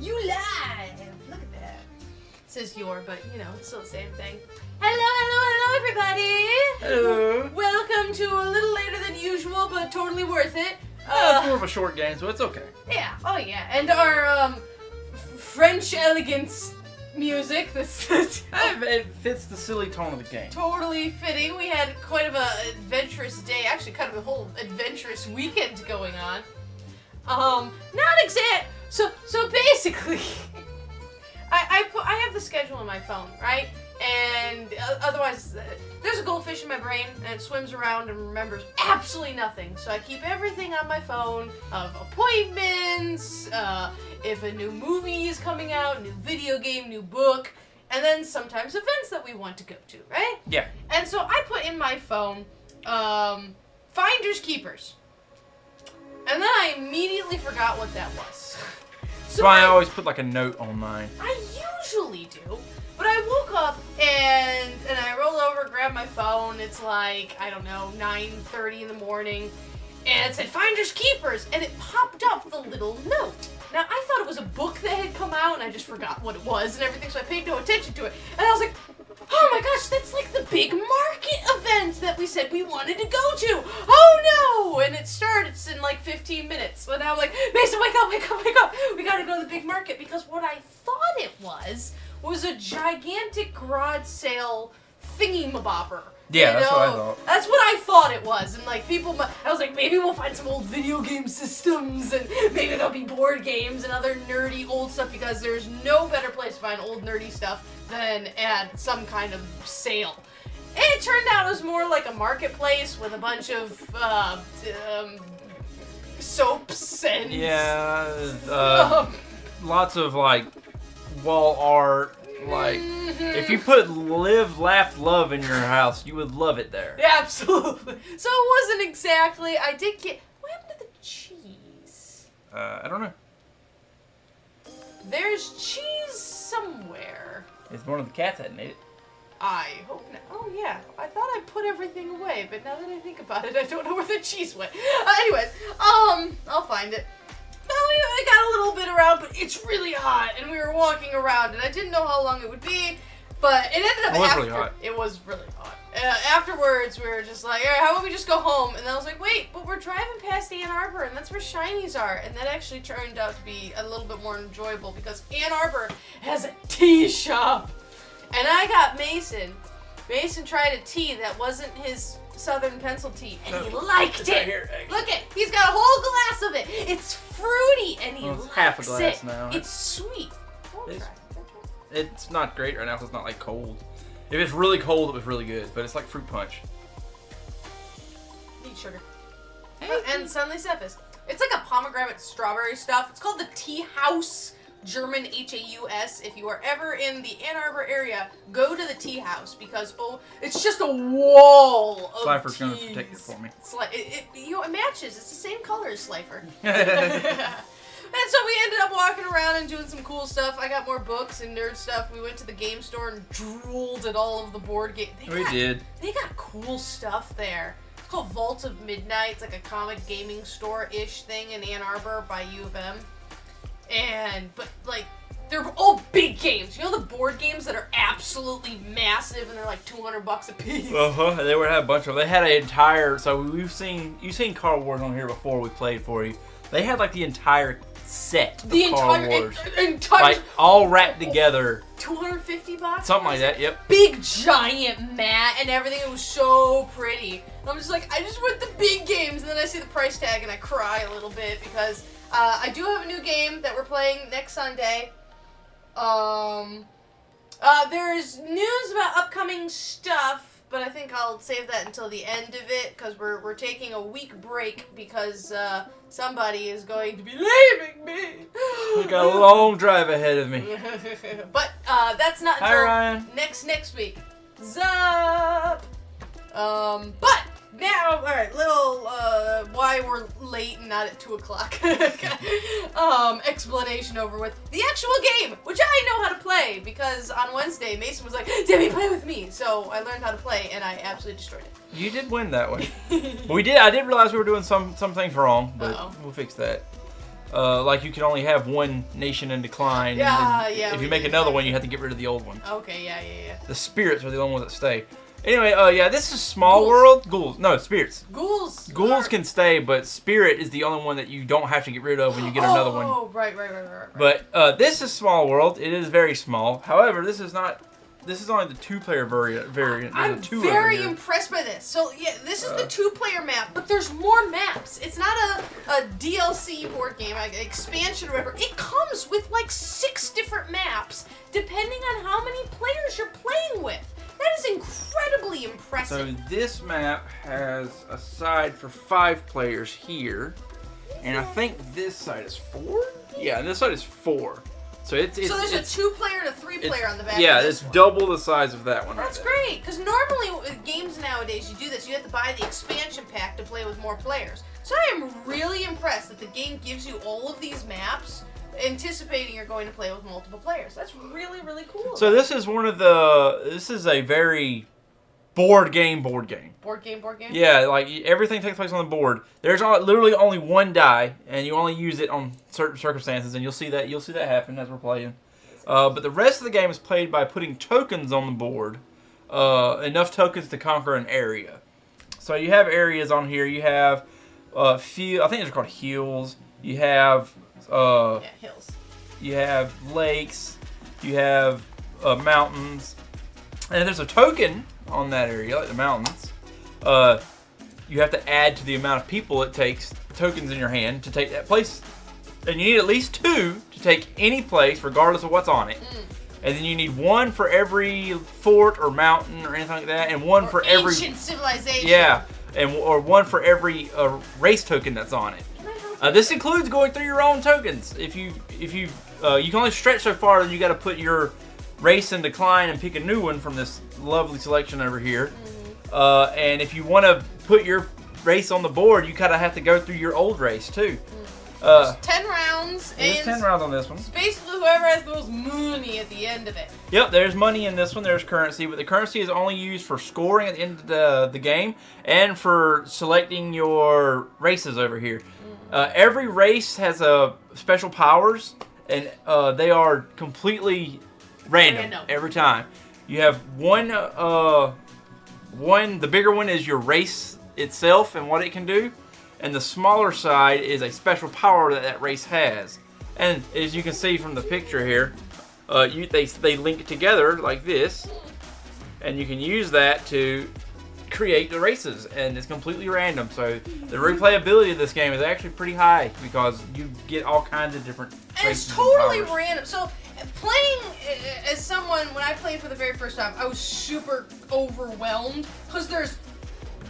You live. Look at that. It says your, but you know, it's still the same thing. Hello, everybody. Hello. Welcome to a little later than usual, but totally worth it. It's more of a short game, so it's okay. Yeah. Oh yeah. And our French elegance music. It fits the silly tone of the game. Totally fitting. We had quite of an adventurous day. Actually, kind of a whole adventurous weekend going on. Not exact. So basically, I have the schedule on my phone, right? And otherwise, there's a goldfish in my brain, and it swims around and remembers absolutely nothing. So I keep everything on my phone of appointments, if a new movie is coming out, new video game, new book, and then sometimes events that we want to go to, right? Yeah. And so I put in my phone, Finders Keepers. And then I immediately forgot what that was. So I always put like a note on mine. I usually do. But I woke up and I rolled over, grabbed my phone. It's like, I don't know, 9:30 in the morning. And it said Finders Keepers. And it popped up the little note. Now, I thought it was a book that had come out and I just forgot what it was and everything. So I paid no attention to it. And I was like, oh my gosh, that's like the big market event that we said we wanted to go to. Oh no! And it starts in like 15 minutes. So now I'm like, Mason, wake up, wake up, wake up. We gotta go to the big market because what I thought it was a gigantic garage sale thingy-mabobber. Yeah, that's what I thought. That's what I thought it was. And like people, I was like, maybe we'll find some old video game systems and maybe there'll be board games and other nerdy old stuff because there's no better place to find old nerdy stuff than at some kind of sale. And it turned out it was more like a marketplace with a bunch of soaps and lots of like wall art. Like, if you put live, laugh, love in your house, you would love it there. Yeah, absolutely. So it wasn't exactly. I did get. What happened to the cheese? I don't know. There's cheese somewhere. It's one of the cats hadn't ate it. I hope not. Oh yeah, I thought I put everything away, but now that I think about it, I don't know where the cheese went. Anyways, I'll find it. I got a little bit around, but it's really hot, and we were walking around, and I didn't know how long it would be, but it ended up really hot. It was really hot. Afterwards, we were just like, all right, how about we just go home? And then I was like, wait, but we're driving past Ann Arbor, and that's where Shinies are, and that actually turned out to be a little bit more enjoyable, because Ann Arbor has a tea shop, and I got Mason. Mason tried a tea that wasn't his Southern Pencil tea, and he liked it. Look at, he's got a whole glass of it. It's fruity, and he likes half a glass it. now. It's sweet. It's not great right now because it's not like cold. If it's really cold, it was really good, but it's like fruit punch. Need sugar. And Sunday Cephas. It's like a pomegranate strawberry stuff. It's called the Tea House. German Haus. If you are ever in the Ann Arbor area, go to the Tea House because it's just a wall of Slifer's teas. gonna protect it for me. It matches. It's the same color as Slifer. And so we ended up walking around and doing some cool stuff. I got more books and nerd stuff. We went to the game store and drooled at all of the board games. We did. They got cool stuff there. It's called Vault of Midnight. It's like a comic gaming store-ish thing in Ann Arbor by U of M. But like, they're all big games. You know the board games that are absolutely massive and they're like $200 a piece? They would have a bunch of them. They had an entire, so you've seen Car Wars on here before we played for you. They had like the entire set of Car Wars. Like all wrapped together. $250? Something like that, yep. Big giant mat and everything. It was so pretty. I'm just like, I just want the big games. And then I see the price tag and I cry a little bit because I do have a new game that we're playing next Sunday. There's news about upcoming stuff, but I think I'll save that until the end of it because we're taking a week break because somebody is going to be leaving me. We got a long drive ahead of me. But that's not until next week. Zup! But now, all right, little why we're late and not at 2 o'clock. Explanation over with. The actual game, which I know how to play because on Wednesday Mason was like, Demi, play with me. So I learned how to play and I absolutely destroyed it. You did win that one. I did realize we were doing some things wrong, but we'll fix that. Like you can only have one nation in decline. Yeah, and yeah. If you make another one, you have to get rid of the old one. Okay, yeah. The spirits are the only ones that stay. Anyway, yeah, this is Small World. Ghouls. No, spirits. Ghouls can stay, but spirit is the only one that you don't have to get rid of when you get another one. Oh, right. But this is Small World. It is very small. However, this is not. This is only the 2-player variant. I'm very impressed by this. So, yeah, this is the 2-player map, but there's more maps. It's not a DLC board game, like expansion or whatever. It comes with like 6 different maps, depending on how many players you're playing with. That is incredibly impressive. So this map has a side for 5 players here, and I think this side is 4? Yeah, and this side is 4. So there's a 2-player and a 3-player on the back. Yeah, of it's one. double the size of that one. That's great, because normally with games nowadays you do this. You have to buy the expansion pack to play with more players. So I am really impressed that the game gives you all of these maps, anticipating you're going to play with multiple players. That's really, really cool. So this is this is a very board game. Board game? Yeah, like everything takes place on the board. There's literally only one die, and you only use it on certain circumstances, and you'll see that happen as we're playing. But the rest of the game is played by putting tokens on the board, enough tokens to conquer an area. So you have areas on here. You have I think they're called hills. You have hills. You have lakes. You have mountains, and there's a token on that area, like the mountains. You have to add to the amount of people it takes, tokens in your hand, to take that place. And you need at least 2 to take any place, regardless of what's on it. And then you need 1 for every fort or mountain or anything like that, and 1 for every ancient civilization. Yeah, or 1 for every race token that's on it. This includes going through your own tokens. If you you can only stretch so far, then you got to put your race in decline and pick a new one from this lovely selection over here. And if you want to put your race on the board, you kind of have to go through your old race too. 10 rounds. There's 10 rounds on this one. It's basically whoever has the most money at the end of it. Yep, there's money in this one. There's currency, but the currency is only used for scoring at the end of the game and for selecting your races over here. Every race has special powers, and they are completely random every time. You have one. The bigger one is your race itself and what it can do, and the smaller side is a special power that race has. And as you can see from the picture here, they link together like this, and you can use that to create the races, and it's completely random. So the replayability of this game is actually pretty high because you get all kinds of different races. It's totally random. So playing as someone, when I played for the very first time, I was super overwhelmed because there's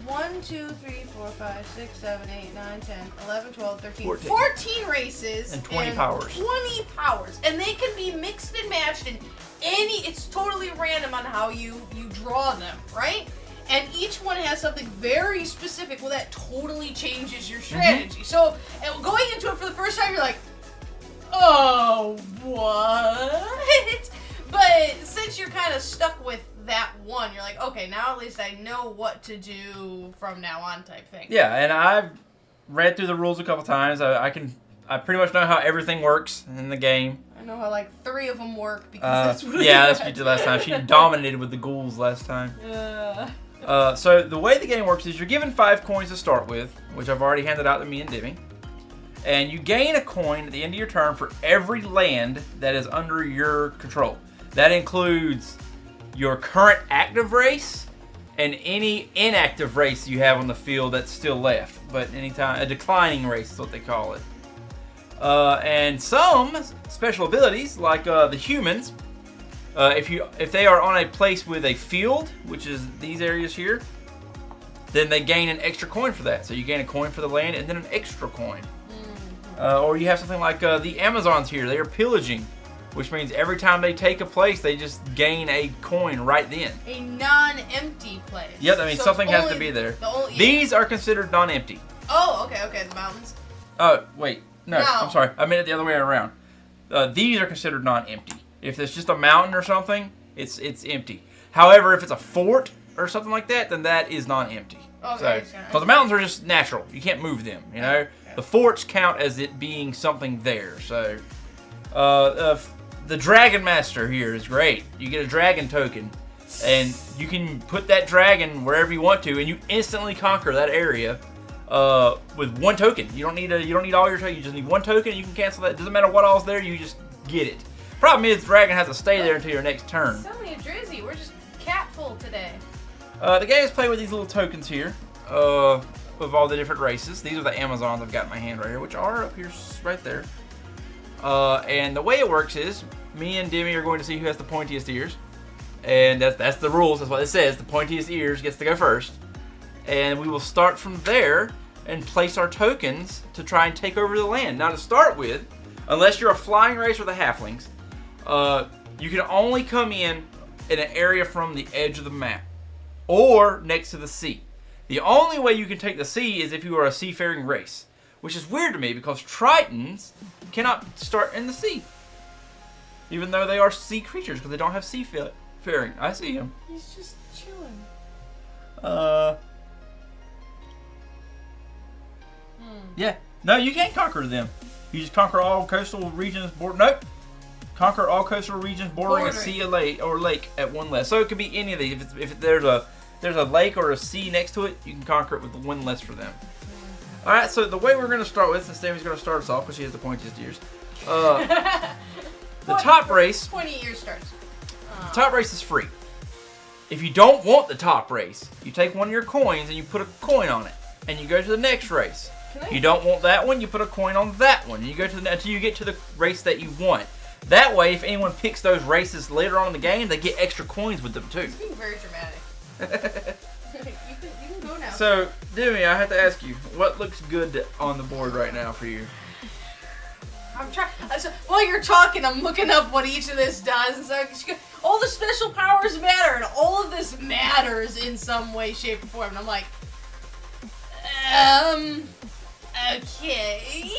1, 2, 3, 4, 5, 6, 7, 8, 9, 10, 11, 12, 13, 14 races. And 20 powers. 20 powers. And they can be mixed and matched in it's totally random on how you draw them, right? And each one has something very specific. Well, that totally changes your strategy. So going into it for the first time, you're like, oh, what? But since you're kind of stuck with that one, you're like, okay, now at least I know what to do from now on type thing. Yeah, and I've read through the rules a couple times. I pretty much know how everything works in the game. I know how like 3 of them work because that's what that's what you did last time. She dominated with the ghouls last time. So the way the game works is you're given 5 coins to start with, which I've already handed out to me and Demi. And you gain a coin at the end of your turn for every land that is under your control. That includes your current active race and any inactive race you have on the field that's still left. But anytime, a declining race is what they call it. And some special abilities, like the humans, if they are on a place with a field, which is these areas here, then they gain an extra coin for that. So you gain a coin for the land and then an extra coin. Or you have something like the Amazons here. They are pillaging, which means every time they take a place, they just gain a coin right then. A non-empty place. Yep, I mean, so something has to be there. These are considered non-empty. Oh, okay, the mountains. Oh, wait. No, I'm sorry. I meant it the other way around. These are considered non-empty. If it's just a mountain or something, it's empty. However, if it's a fort or something like that, then that is non-empty. Okay. Because the mountains are just natural. You can't move them, you know? The forts count as it being something there. So, the Dragon Master here is great. You get a dragon token, and you can put that dragon wherever you want to, and you instantly conquer that area with one token. You don't need all your tokens. You just need one token, and you can cancel that. It doesn't matter what all's there. You just get it. Problem is, the dragon has to stay there until your next turn. So many Drizzy. We're just cat full today. The game is playing with these little tokens here of all the different races. These are the Amazons I've got in my hand right here, which are up here right there. And the way it works is, me and Demi are going to see who has the pointiest ears. And that's the rules. That's what it says. The pointiest ears gets to go first. And we will start from there and place our tokens to try and take over the land. Now to start with, unless you're a flying race or the halflings, you can only come in an area from the edge of the map or next to the sea. The only way you can take the sea is if you are a seafaring race, which is weird to me because Tritons cannot start in the sea, even though they are sea creatures because they don't have seafaring. I see him. He's just chilling. Yeah. No, you can't conquer them. You just conquer all coastal regions. Nope. Conquer all coastal regions bordering a sea or lake at one less. So it could be any of these. If there's a lake or a sea next to it, you can conquer it with one less for them. All right. So the way we're going to start with, since Demi's going to start us off because she has the pointiest ears. The top race. 20 years starts. The top race is free. If you don't want the top race, you take one of your coins and you put a coin on it, and you go to the next race. You don't want that one, you put a coin on that one. You go to until you get to the race that you want. That way, if anyone picks those races later on in the game, they get extra coins with them too. It's being very dramatic. you can go now. So, Demi, I have to ask you, what looks good on the board right now for you? I'm trying. While you're talking, I'm looking up what each of this does. And so all the special powers matter, and all of this matters in some way, shape, or form. And I'm like, okay.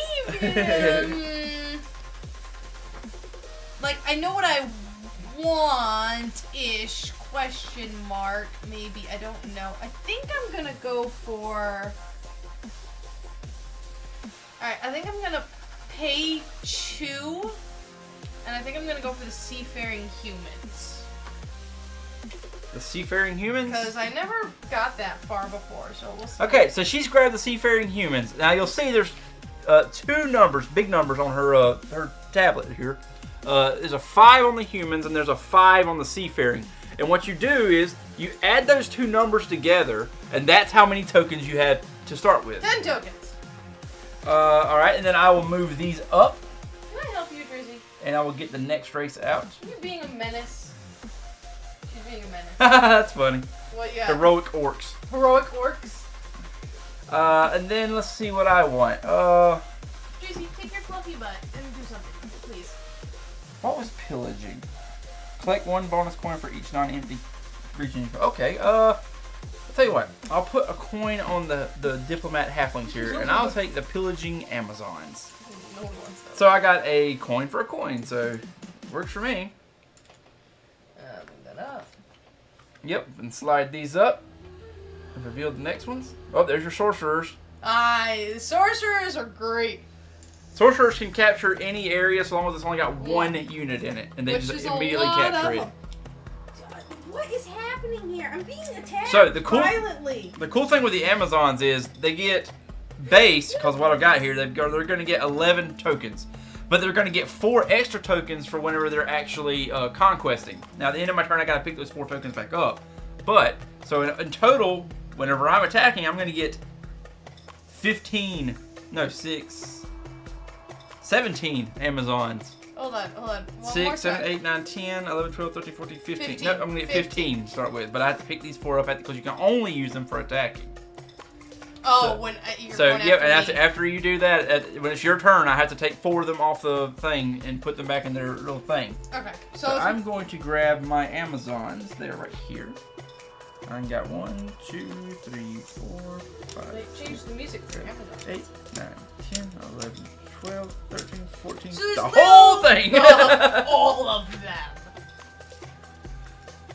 Like, I know what I want-ish, question mark, maybe, I don't know. I think I'm gonna go for... Alright, I think I'm gonna pay 2, and I think I'm gonna go for the seafaring humans. The seafaring humans? Because I never got that far before, so we'll see. Okay, so she's grabbed the seafaring humans. Now you'll see there's 2 numbers, big numbers on her tablet here. There's a 5 on the humans and there's a 5 on the seafaring. And what you do is you add those 2 numbers together, and that's how many tokens you had to start with. 10 tokens. All right, and then I will move these up. Can I help you, Drizzy? And I will get the next race out. You're being a menace. She's being a menace. That's funny. What, yeah. Heroic orcs. Heroic orcs. And then let's see what I want. Drizzy, take your fluffy butt and do something, please. What was pillaging? Collect 1 bonus coin for each non-empty region. Okay, I'll tell you what. I'll put a coin on the diplomat halflings here, and I'll take the pillaging Amazons. No one wants those. So I got a coin for a coin, so works for me. Move that up. Yep, and slide these up. And reveal the next ones. Oh, there's your sorcerers. Sorcerers are great. Sorcerers can capture any area so long as it's only got 1 unit in it, and they just immediately capture it. What is happening here? I'm being attacked violently. The cool thing with the Amazons is they get base, because what I've got here, they're going to get 11 tokens. But they're going to get 4 extra tokens for whenever they're actually conquesting. Now, at the end of my turn, I got to pick those 4 tokens back up. But, so in total, whenever I'm attacking, I'm going to get 17 Amazons. Hold on. 6, 7, 8, 9, 10, 11, 12, 13, 14, 15. No, I'm going to get 15 to start with. But I have to pick these 4 up because you can only use them for attacking. Oh, so, when you're so going yeah, after and after you do that, when it's your turn, I have to take 4 of them off the thing and put them back in their little thing. Okay, so I'm going to grab my Amazons. They're right here. I got 1, 2, 3, 4, 5. They changed the music for Amazon. 8, 9, 10, 11, 12, 13, 14. So the whole thing. All of them.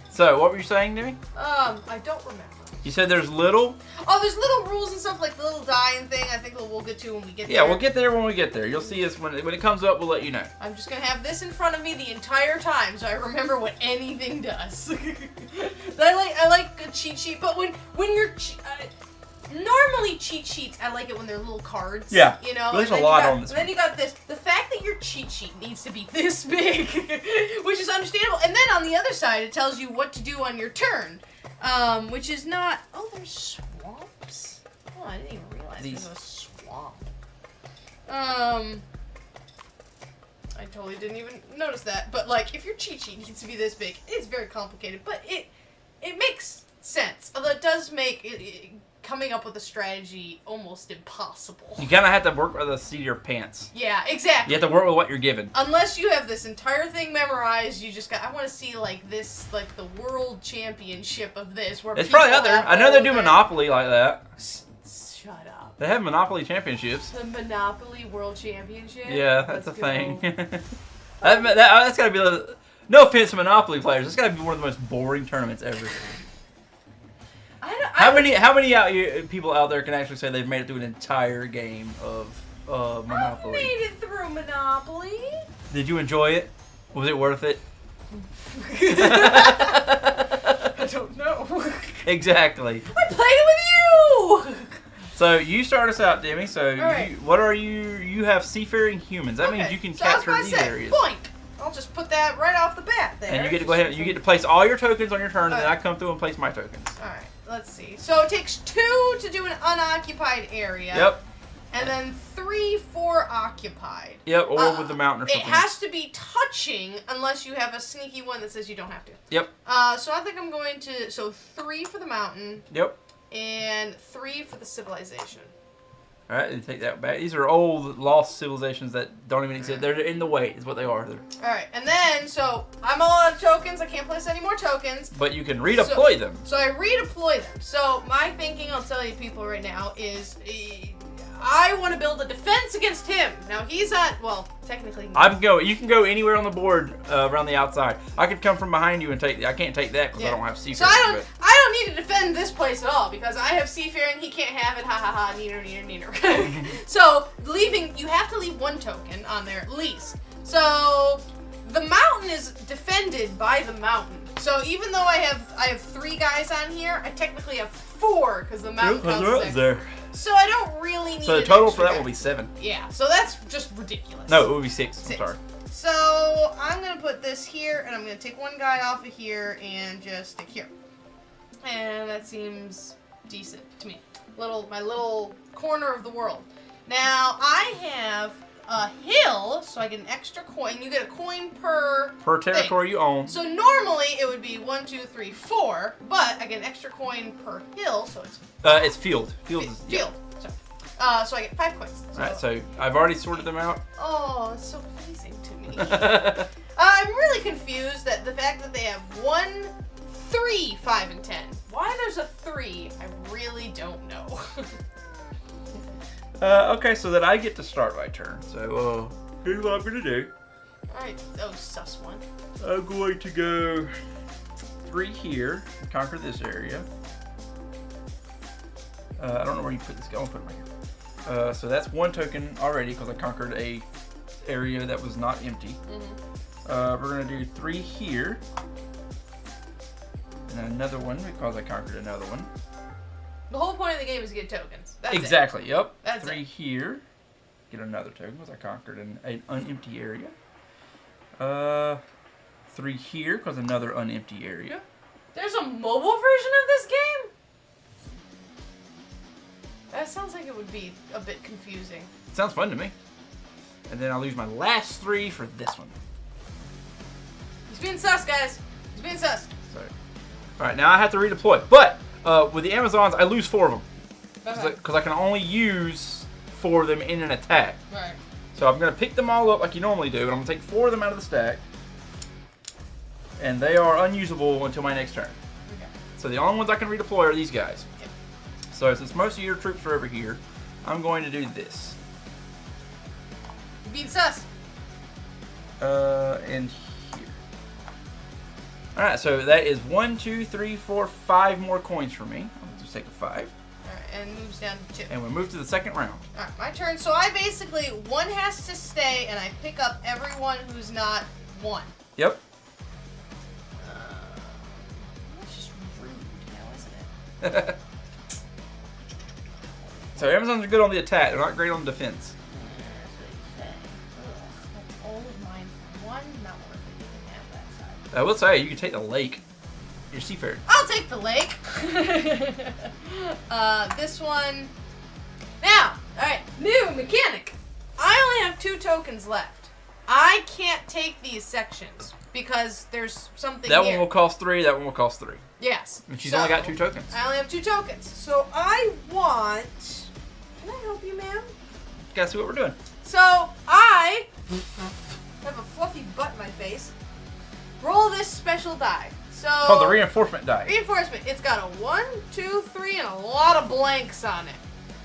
So, what were you saying, Demi? I don't remember. You said there's little? Oh, there's little rules and stuff, like the little dying thing. I think we'll get to when we get there. Yeah, we'll get there when we get there. You'll see us when it comes up. We'll let you know. I'm just gonna have this in front of me the entire time, so I remember what anything does. I like a cheat sheet, but when you're normally cheat sheets, I like it when they're little cards. Yeah. You know. There's a lot on this. And then you got this. The fact that your cheat sheet needs to be this big, which is understandable, and then on the other side it tells you what to do on your turn, which is not. Oh, there's swamps. Oh, I didn't even realize there was a swamp. I totally didn't even notice that. But like, if your cheat sheet needs to be this big, it's very complicated. But it makes sense. Although it does make coming up with a strategy almost impossible. You kind of have to work with the seat of your pants. Yeah, exactly. You have to work with what you're given. Unless you have this entire thing memorized, you just got. I want to see like this, like the world championship of this. Where it's probably out there. I know they do Monopoly like that. Shut up. They have Monopoly championships. The Monopoly World Championship? Yeah, that's a thing. That's got to be no offense to Monopoly players. That's got to be one of the most boring tournaments ever. How many people out there can actually say they've made it through an entire game of Monopoly? I made it through Monopoly. Did you enjoy it? Was it worth it? I don't know. Exactly. I played it with you. So you start us out, Demi. So right. What are you? You have seafaring humans. That means you can capture these areas. Boink. I'll just put that right off the bat there. And you get to go ahead. You get to place all your tokens on your turn, and then I come through and place my tokens. All right. Let's see. So it takes 2 to do an unoccupied area. Yep. And then 3 for occupied. Yep, or with the mountain or something. It has to be touching unless you have a sneaky one that says you don't have to. Yep. So I think I'm going to... So 3 for the mountain. Yep. And 3 for the civilization. All right, you take that back. These are old, lost civilizations that don't even exist. They're in the way, is what they are. All right, and then, so I'm all out of tokens. I can't place any more tokens. But you can redeploy them. So I redeploy them. So my thinking, I'll tell you people right now, is I want to build a defense against him. Now he's at, well, technically. You can go anywhere on the board around the outside. I could come from behind you and take. I can't take that because I don't have seafaring. So I don't need to defend this place at all because I have seafaring. He can't have it. Ha ha ha. Neener. So you have to leave 1 token on there at least. So the mountain is defended by the mountain. So even though I have 3 guys on here, I technically have 4 because the mountain counts there. So I don't really need. So the total for that will be 7. Yeah. So that's just ridiculous. No, it will be 6. I'm sorry. So I'm gonna put this here, and I'm gonna take 1 guy off of here and just stick here. And that seems decent to me. My little corner of the world. Now I have a hill, so I get an extra coin. You get a coin per territory you own. So normally it would be 1, 2, 3, 4, but I get an extra coin per hill, so it's field. Field. Yeah. So I get 5 coins. All right, so I've already sorted them out. Oh, it's so pleasing to me. I'm really confused that the fact that they have 1, 3, 5, and 10. Why there's a 3, I really don't know. Okay, so that I get to start my turn. So, here's what I'm going to do. Alright, sus one. I'm going to go 3 here and conquer this area. I don't know where you put this guy. I'll put it right here. So that's 1 token already because I conquered a area that was not empty. We're going to do 3 here. And another one because I conquered another one. The whole point of the game is to get tokens. That's exactly. It. Yep. That's 3 here. Get another token because I conquered an unempty area. 3 here because another unempty area. There's a mobile version of this game? That sounds like it would be a bit confusing. Sounds fun to me. And then I'll lose my last 3 for this one. He's being sus, guys. He's being sus. Sorry. All right, now I have to redeploy. But with the Amazons, I lose 4 of them. Because I can only use 4 of them in an attack. Right. So I'm going to pick them all up like you normally do, and I'm going to take 4 of them out of the stack. And they are unusable until my next turn. Okay. So the only ones I can redeploy are these guys. Yep. So since most of your troops are over here, I'm going to do this. Being sus. And here. Alright, so that is 1, 2, 3, 4, 5 more coins for me. I'll just take a 5. Alright. and moves down to 2. And we move to the second round. Alright, my turn. So I basically, 1 has to stay, and I pick up everyone who's not 1. Yep. That's just rude now, isn't it? So Amazons are good on the attack. They're not great on defense. That's all of mine for 1. Not worth it. You can have that side. I will say, you can take the lake. You're seafaring. I'll take the lake. This one. Now, alright, new mechanic. I only have 2 tokens left. I can't take these sections because there's something That here. one will cost 3, that one will cost 3. Yes. And she's only got 2 tokens. I only have 2 tokens. So I want... Can I help you, ma'am? Gotta see what we're doing. So I have a fluffy butt in my face. Roll this special die. So Called the reinforcement die. Reinforcement. It's got a 1, 2, 3, and a lot of blanks on it.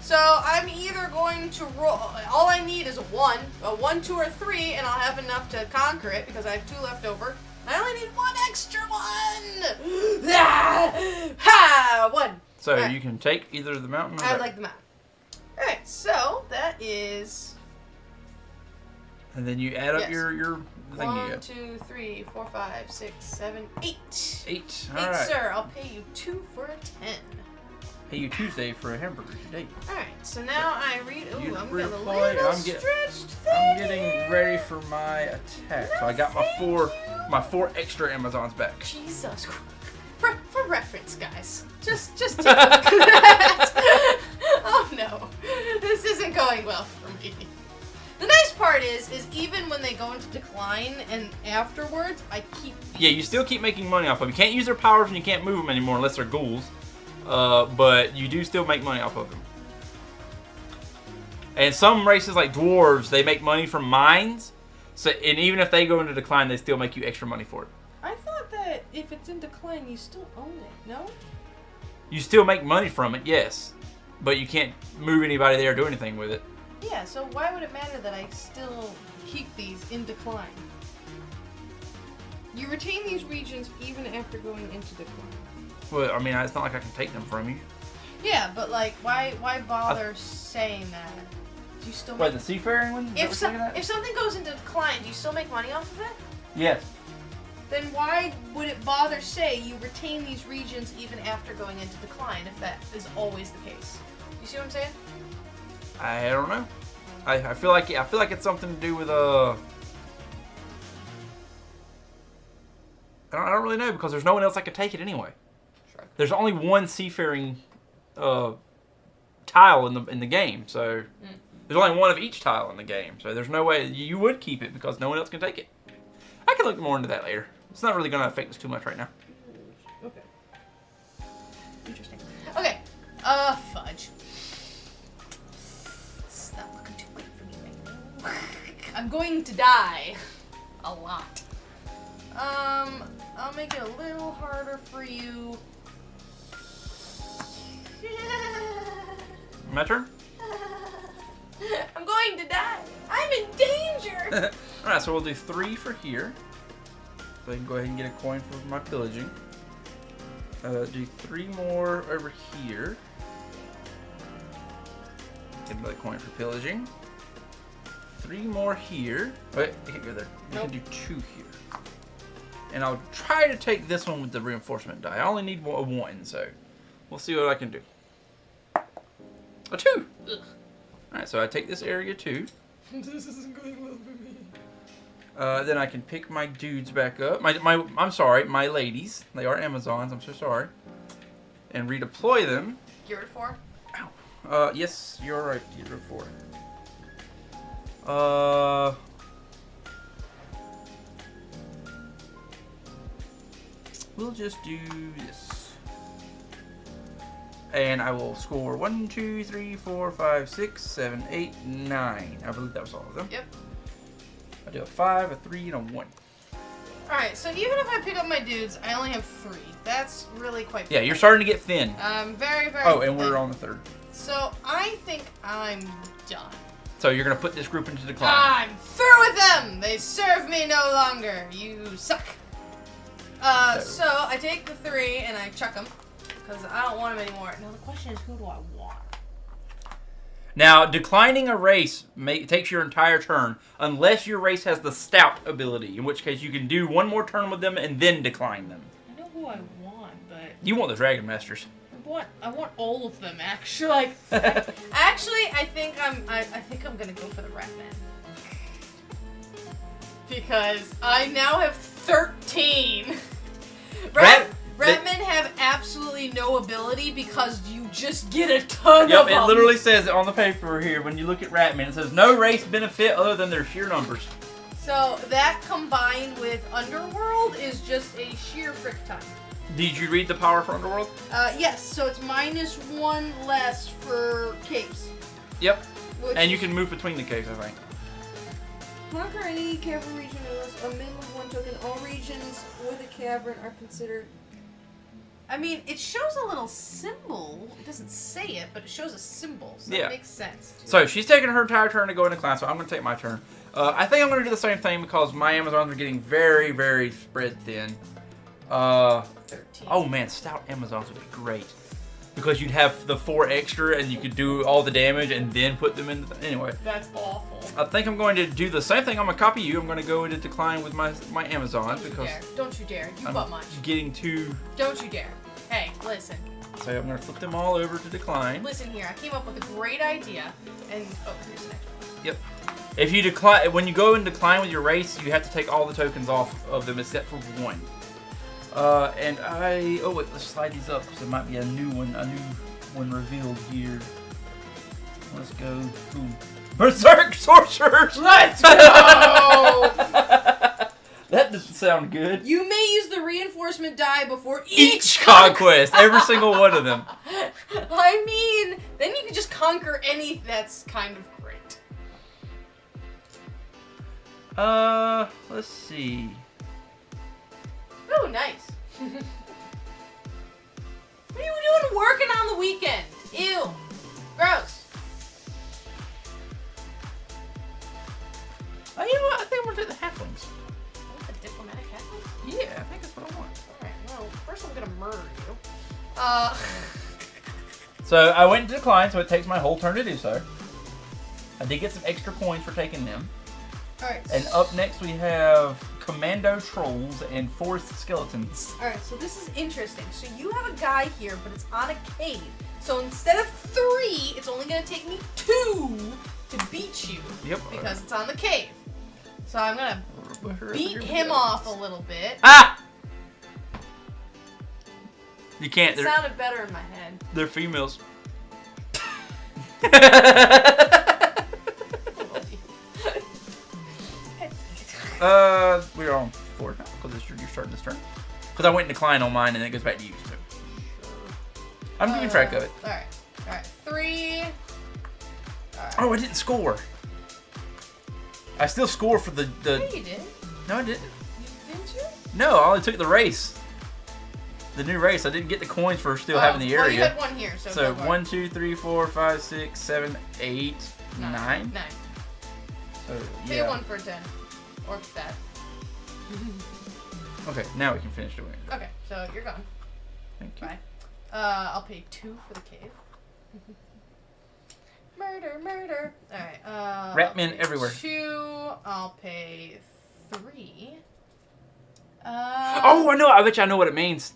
So I'm either going to roll. All I need is a 1, 2, or 3, and I'll have enough to conquer it because I have 2 left over. I only need 1 extra one. Ha! 1. So Right. you can take either the mountain or I that. like the map. All right, so that is. And then you add up Yes. your thing you 1, got. 2, 3, 4, 5, 6, 7, 8. 8. 8, All right. sir. I'll pay you 2 for a 10. Pay you Tuesday for a hamburger today. All right, so now I read. Ooh, You I'm getting a redeploy, little I'm get- stretched. I'm getting ready for my attack. So I got my 4 extra Amazons back. Jesus Christ. For reference, guys. Just take a look at that. Oh no, this isn't going well for me. The nice part is even when they go into decline and afterwards, I keep. Yeah, you still keep making money off of them. You can't use their powers and you can't move them anymore unless they're ghouls. But you do still make money off of them. And some races like dwarves, they make money from mines. So, and even if they go into decline, they still make you extra money for it. I thought that if it's in decline, you still own it. No. You still make money from it, yes. But you can't move anybody there or do anything with it. Yeah. So why would it matter that I still keep these in decline? You retain these regions even after going into decline. Well, I mean, it's not like I can take them from you. Yeah, but like, why bother saying that? Do you still? Wait, the seafaring one? If something goes into decline, do you still make money off of it? Yes. Then why would it bother say you retain these regions even after going into decline if that is always the case? You see what I'm saying? I don't know. I feel like it's something to do with I don't really know because there's no one else that could take it anyway. Sure. There's only one seafaring tile in the game, so there's only one of each tile in the game. So there's no way you would keep it because no one else can take it. I can look more into that later. It's not really going to affect us too much right now. Okay. Interesting. Okay. Fudge. It's not looking too good for me right now. I'm going to die. A lot. I'll make it a little harder for you. My turn? I'm going to die. I'm in danger. Alright, so we'll do 3 for here. So I can go ahead and get a coin for my pillaging. Do 3 more over here. Get another coin for pillaging. 3 more here. Wait, you can't go there. You Nope. can do 2 here. And I'll try to take this one with the reinforcement die. I only need a 1, so we'll see what I can do. A 2! Alright, so I take this area 2. This isn't going well for me. Then I can pick my dudes back up. I'm sorry, my ladies. They are Amazons, I'm so sorry. And redeploy them. Get rid of 4. Ow. Yes, you're right, get rid of 4. We'll just do this. And I will score 1, 2, 3, 4, 5, 6, 7, 8, 9. I believe that was all of them. Yep. I do a 5, a 3, and a 1. Alright, so even if I pick up my dudes, I only have 3. That's really quite Yeah, you're starting to get thin. very, very Oh, and thin. we're on the 3rd. So I think I'm done. So you're going to put this group into decline. I'm through with them! They serve me no longer. You suck. So I take the 3 and I chuck them. Because I don't want them anymore. Now the question is, who do I want? Now, declining a race takes your entire turn, unless your race has the stout ability, in which case you can do one more turn with them and then decline them. I know who I want, but... You want the Dragon Masters. I want all of them, actually. Actually, I think I'm gonna go for the Ratman. Because I now have 13. Ratmen have absolutely no ability because you just get a ton of them. Yep, it literally says it on the paper here. When you look at Ratmen, it says no race benefit other than their sheer numbers. So that combined with Underworld is just a sheer frick ton. Did you read the power for Underworld? Yes, so it's -1 less for caves. Yep, and you can move between the caves, I think. Conquer any cavern region with a minimum of 1 token. All regions with a cavern are considered... I mean, it shows a little symbol. It doesn't say it, but it shows a symbol, so it makes sense. So she's taking her entire turn to go into class, so I'm going to take my turn. I think I'm going to do the same thing because my Amazons are getting very, very spread thin. 13. Oh man, stout Amazons would be great. Because you'd have the 4 extra and you could do all the damage and then put them in. Anyway. That's awful. I think I'm going to do the same thing. I'm going to copy you. I'm going to go into decline with my Amazons because... Don't you dare. You bought much. Getting too... Don't you dare. Hey, listen. So I'm going to flip them all over to decline. Listen here. I came up with a great idea. And, oh, here's the next one. Yep. If you decline... When you go and decline with your race, you have to take all the tokens off of them except for 1. And oh wait, let's slide these up because there might be a new one revealed here. Let's go. Boom. Berserk Sorcerers! Let's go! That doesn't sound good. You may use the reinforcement die before each conquest. Every single one of them. I mean, then you can just conquer any. That's kind of great. Let's see. Oh, nice. What are you doing working on the weekend? Ew. Gross. Oh, you know what? I think I'm going to do the halflings. The diplomatic halflings? Yeah, I think that's what I want. Alright, well, first I'm going to murder you. So I went to decline, so it takes my whole turn to do so. I did get some extra coins for taking them. Alright. And up next we have Commando Trolls and Forest Skeletons. Alright, so this is interesting. So you have a guy here, but it's on a cave. So instead of 3, it's only going to take me 2 to beat you. Yep. Because it's on the cave. So I'm going to beat him off a little bit. Ah! You can't. It sounded better in my head. They're females. We're on 4 now because you're starting this turn. Because I went and decline on mine and then it goes back to you. So. I'm keeping track of it. Alright. Alright. 3. All right. Oh, I didn't score. I still score for the. Yeah, you did. No, I didn't. Didn't you? No, I only took the race. The new race. I didn't get the coins for still having the area. Oh, you had 1 here. So 1, 2, 3, 4, 5, 6, 7, 8, 9. 9. So, Pay yeah. 1 for 10. Or that. Okay, now we can finish doing it. Okay, so you're gone. Thank you. Bye. I'll pay 2 for the cave. Murder. Alright, Ratmen everywhere. 2. I'll pay 3. Oh, I know. I bet you I know what it means.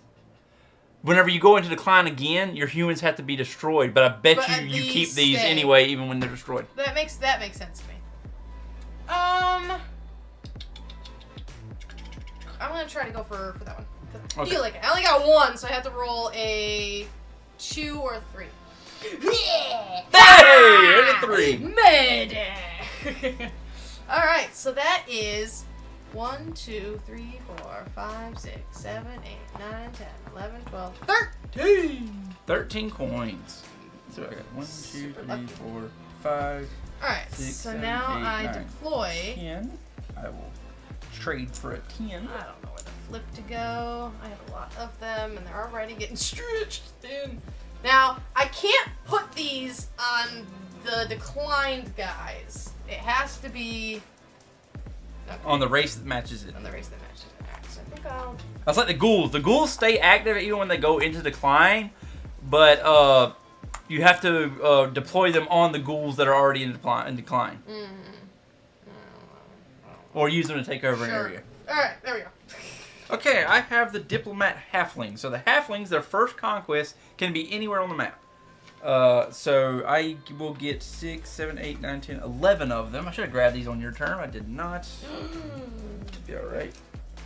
Whenever you go into decline again, your humans have to be destroyed. But I bet you keep these anyway, even when they're destroyed. That makes sense to me. I'm gonna try to go for that one. I feel like it. I only got 1, so I have to roll a 2 or 3. Hey! I did 3. Murder! Alright, so that is 1, 2, 3, 4, 5, 6, 7, 8, 9, 10, 11, 12, 13! 13 coins. So I got 1, 2, 3, 4, 5. Alright, 6, so 7, now 8, I 9, deploy. 10. I will trade for a 10. I don't know where the flip to go. I have a lot of them, and they're already getting stretched thin. Now, I can't put these on the declined guys. It has to be... Okay. On the race that matches it. On the race that matches it. Alright, so I think I'll... That's like the ghouls. The ghouls stay active even when they go into decline, but You have to deploy them on the ghouls that are already in decline. Or use them to take over an area. Alright, there we go. Okay, I have the Diplomat Halfling. So the Halflings, their first conquest, can be anywhere on the map. So I will get 6, 7, 8, 9, 10, 11 of them. I should have grabbed these on your turn. I did not. Be alright.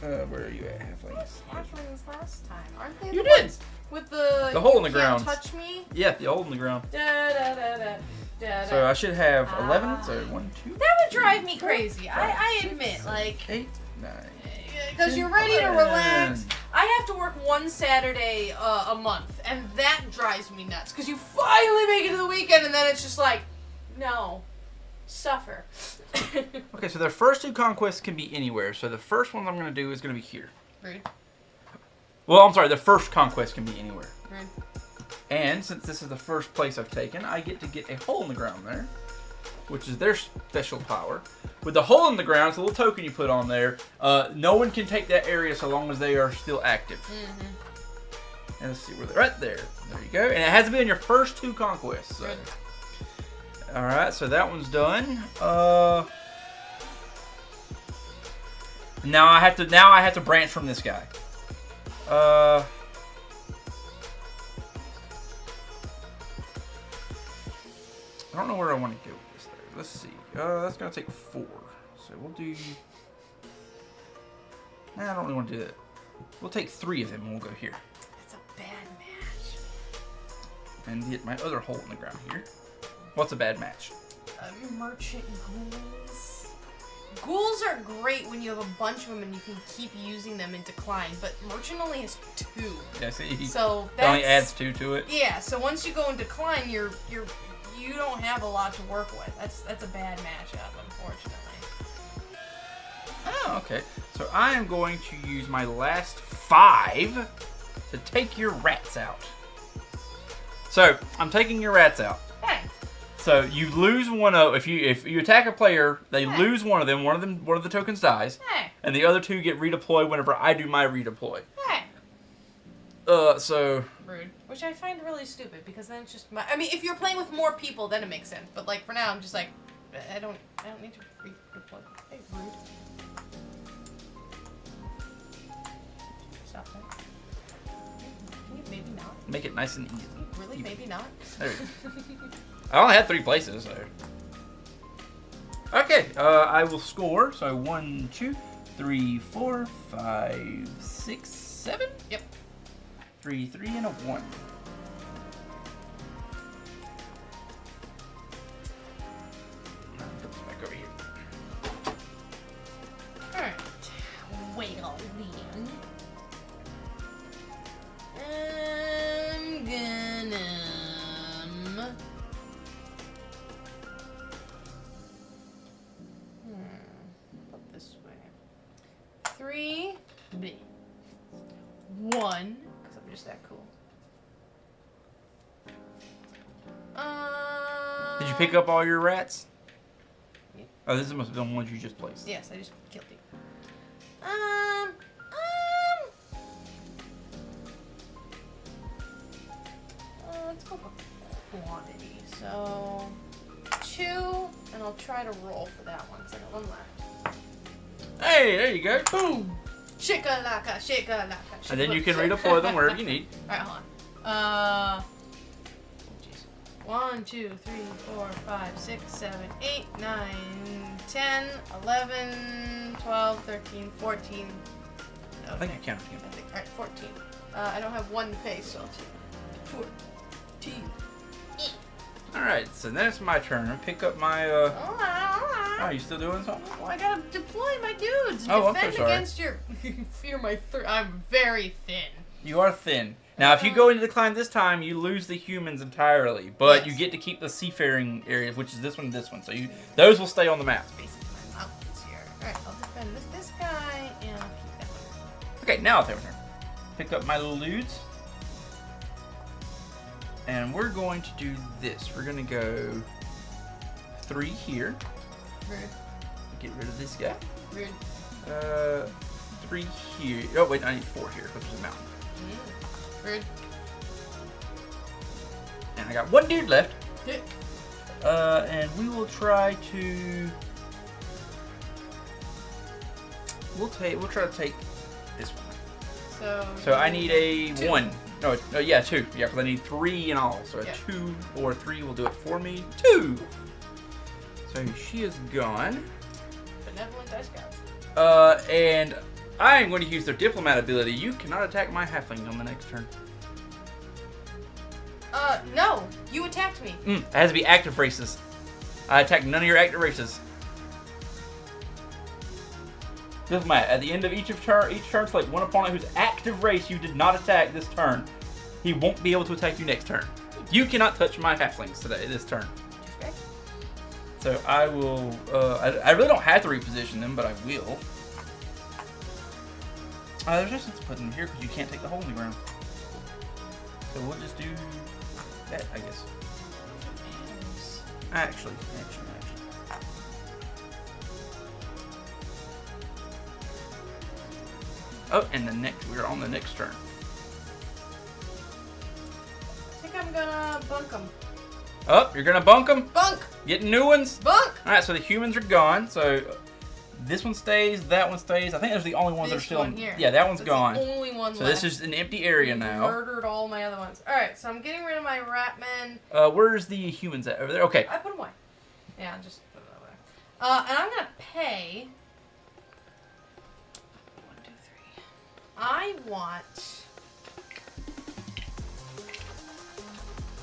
Where are you at, Halflings? Halflings last time, aren't they? You did! With the hole in the you can't ground. Touch me. Yeah, the hole in the ground. Da, da, da, da, da, So I should have 11. So 1, 2. That would drive me crazy. I admit, like 8, 9. because you're ready to relax. I have to work one Saturday a month, and that drives me nuts. Because you finally make it to the weekend, and then it's just like, no, suffer. Okay, so their first 2 conquests can be anywhere. So the first one I'm going to do is going to be here. Rude. Well, I'm sorry, the first conquest can be anywhere. Rude. And since this is the first place I've taken, I get to get a hole in the ground there, which is their special power. With the hole in the ground, it's a little token you put on there. No one can take that area so long as they are still active. And let's see where they're right there. There you go. And it has to be on your first 2 conquests. So. All right, so that one's done. Now I have to branch from this guy. I don't know where I want to go with this there. Let's see. That's going to take 4. So we'll do... Nah, I don't really want to do that. We'll take 3 of them and we'll go here. That's a bad match. And get my other hole in the ground here. What's a bad match? Merchant ghouls. Ghouls are great when you have a bunch of them and you can keep using them in decline, but merchant only has 2. Yeah, see, so that only adds 2 to it. Yeah, so once you go in decline, you don't have a lot to work with. That's a bad matchup, unfortunately. Oh, okay. So I am going to use my last 5 to take your rats out. So I'm taking your rats out. Hey. So you lose one of if you attack a player, they lose one of them. One of the tokens dies, and the other 2 get redeployed whenever I do my redeploy. Hey. So. Rude. Which I find really stupid because then it's just I mean, if you're playing with more people, then it makes sense. But like for now, I'm just like, I don't need to redeploy. Hey, rude. Stop that. Can you maybe not? Make it nice and easy. Really? Maybe not? There we go. I only had 3 places, so. Okay, I will score. So 1, 2, 3, 4, 5, 6, 7? Yep. 3, 3, and a 1. Put this back over here. Alright. Well, then. I'm gonna... Put this way. 3, 1, because I'm just that cool. Did you pick up all your rats? Yeah. Oh, this must have been ones you just placed. Yes, I just killed you. Let's go for quantity. So 2, and I'll try to roll for that one because I got 1 left. Hey, there you go. Boom. Shikalaka, shikalaka. And then you can redeploy them wherever you need. Alright, hold on. Oh, jeez. 1, 2, 3, 4, 5, 6, 7, 8, 9, 10, 11, 12, 13, 14. Okay. I think I counted him. Alright, 14. I don't have 1 to pay, so 14. Alright, so then it's my turn. Pick up my, Oh, you still doing something? Well, I gotta deploy my dudes. Oh, I'm Defend so sorry. against your... Fear my... I'm very thin. You are thin. Now, if you go into decline this time, you lose the humans entirely. But you get to keep the seafaring areas, which is this one and this one. So those will stay on the map. Basically, my mountains here. Alright, I'll defend this guy, and I'll keep that one. Okay, now I'll take my turn. Pick up my little dudes. And we're going to do this. We're going to go 3 here. Rude. Get rid of this guy. Rude. 3 here. Oh, wait, I need 4 here, which is a mountain. Rude. And I got one dude left. And we will try to. We'll try to take this one. So I need a 2. 1. No, yeah, 2. Yeah, because I need 3 in all. So a 2 or 3 will do it for me. 2. So she is gone. Benevolent Dice Gods. And I am going to use their diplomat ability. You cannot attack my halfling on the next turn. No. You attacked me. It has to be active races. I attack none of your active races. Diplomat, at the end of each turn, select one opponent whose active race you did not attack this turn. He won't be able to attack you next turn. You cannot touch my halflings this turn. So I will. I really don't have to reposition them, but I will. There's no sense of putting them here because you can't take the hole in the ground. So we'll just do that, I guess. Actually. Oh, and we're on the next turn. I think I'm gonna bunk them. Oh, you're gonna bunk them? Bunk! Getting new ones? Bunk! Alright, so the humans are gone. So this one stays, that one stays. I think those are the only ones that are still. Here. Yeah, that one's gone. The only one so left. this is an empty area now. Murdered all my other ones. Alright, so I'm getting rid of my ratmen. Where's the humans at? Over there? Okay. I put them away. Yeah, just put it away. And I'm gonna pay. 1, 2, 3. I want.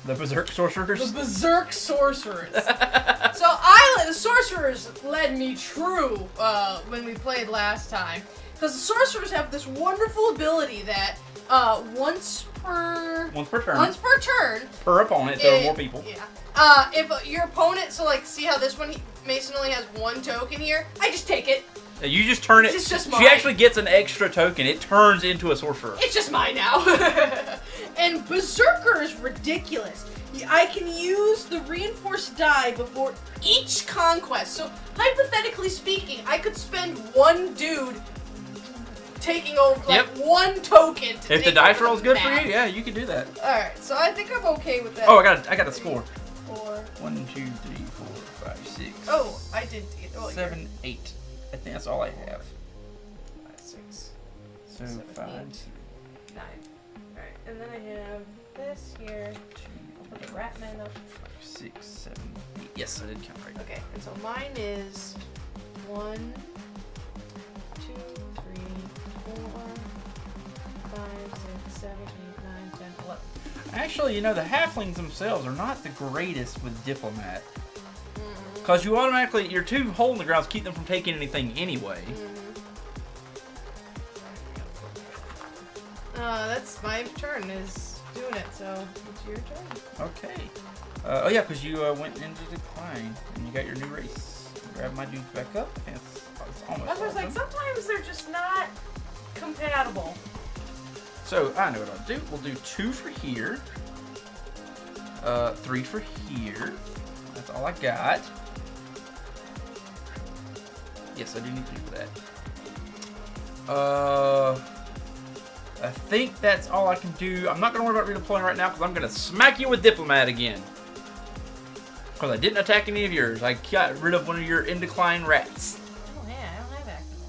The Berserk Sorcerers? The Berserk Sorcerers. So the Sorcerers led me true when we played last time. Because the Sorcerers have this wonderful ability that once per turn. Per opponent, there are more people. Yeah. If your opponent, so like, see how this one, Mason only has 1 token here? I just take it. You just turn it. It's just mine. She actually gets an extra token. It turns into a sorcerer. It's just mine now. And Berserker is ridiculous. I can use the reinforced die before each conquest. So hypothetically speaking, I could spend 1 dude taking over like 1 token. If the dice roll is good for you, yeah, you can do that. All right, so I think I'm okay with that. Oh, I got the score. 4. 1, 2, 3, 4, 5, 6. Oh, I did. 7, 8. I think that's all I have. 5, 6. So 7, 5, 9. All right, and then I have this here. 2, I'll put the Ratman up. 5, 6, 7, 8. Yes, I did count right. Okay, and so mine is 1, 2, 3, 4, 5, 6, 7, 8, 9, 10, 11. Actually, the halflings themselves are not the greatest with diplomat. Because you automatically, your 2 hole in the grounds keep them from taking anything anyway. That's my turn is doing it, so it's your turn. Okay. Oh yeah, because you went into decline and you got your new race. Grab my dudes back up. It's almost. I was like, sometimes they're just not compatible. So I know what I'll do. We'll do 2 for here. 3 for here. That's all I got. Yes, I do need 3 for that. I think that's all I can do. I'm not going to worry about redeploying right now because I'm going to smack you with Diplomat again. Because I didn't attack any of yours. I got rid of one of your in decline rats. Oh yeah, I don't have active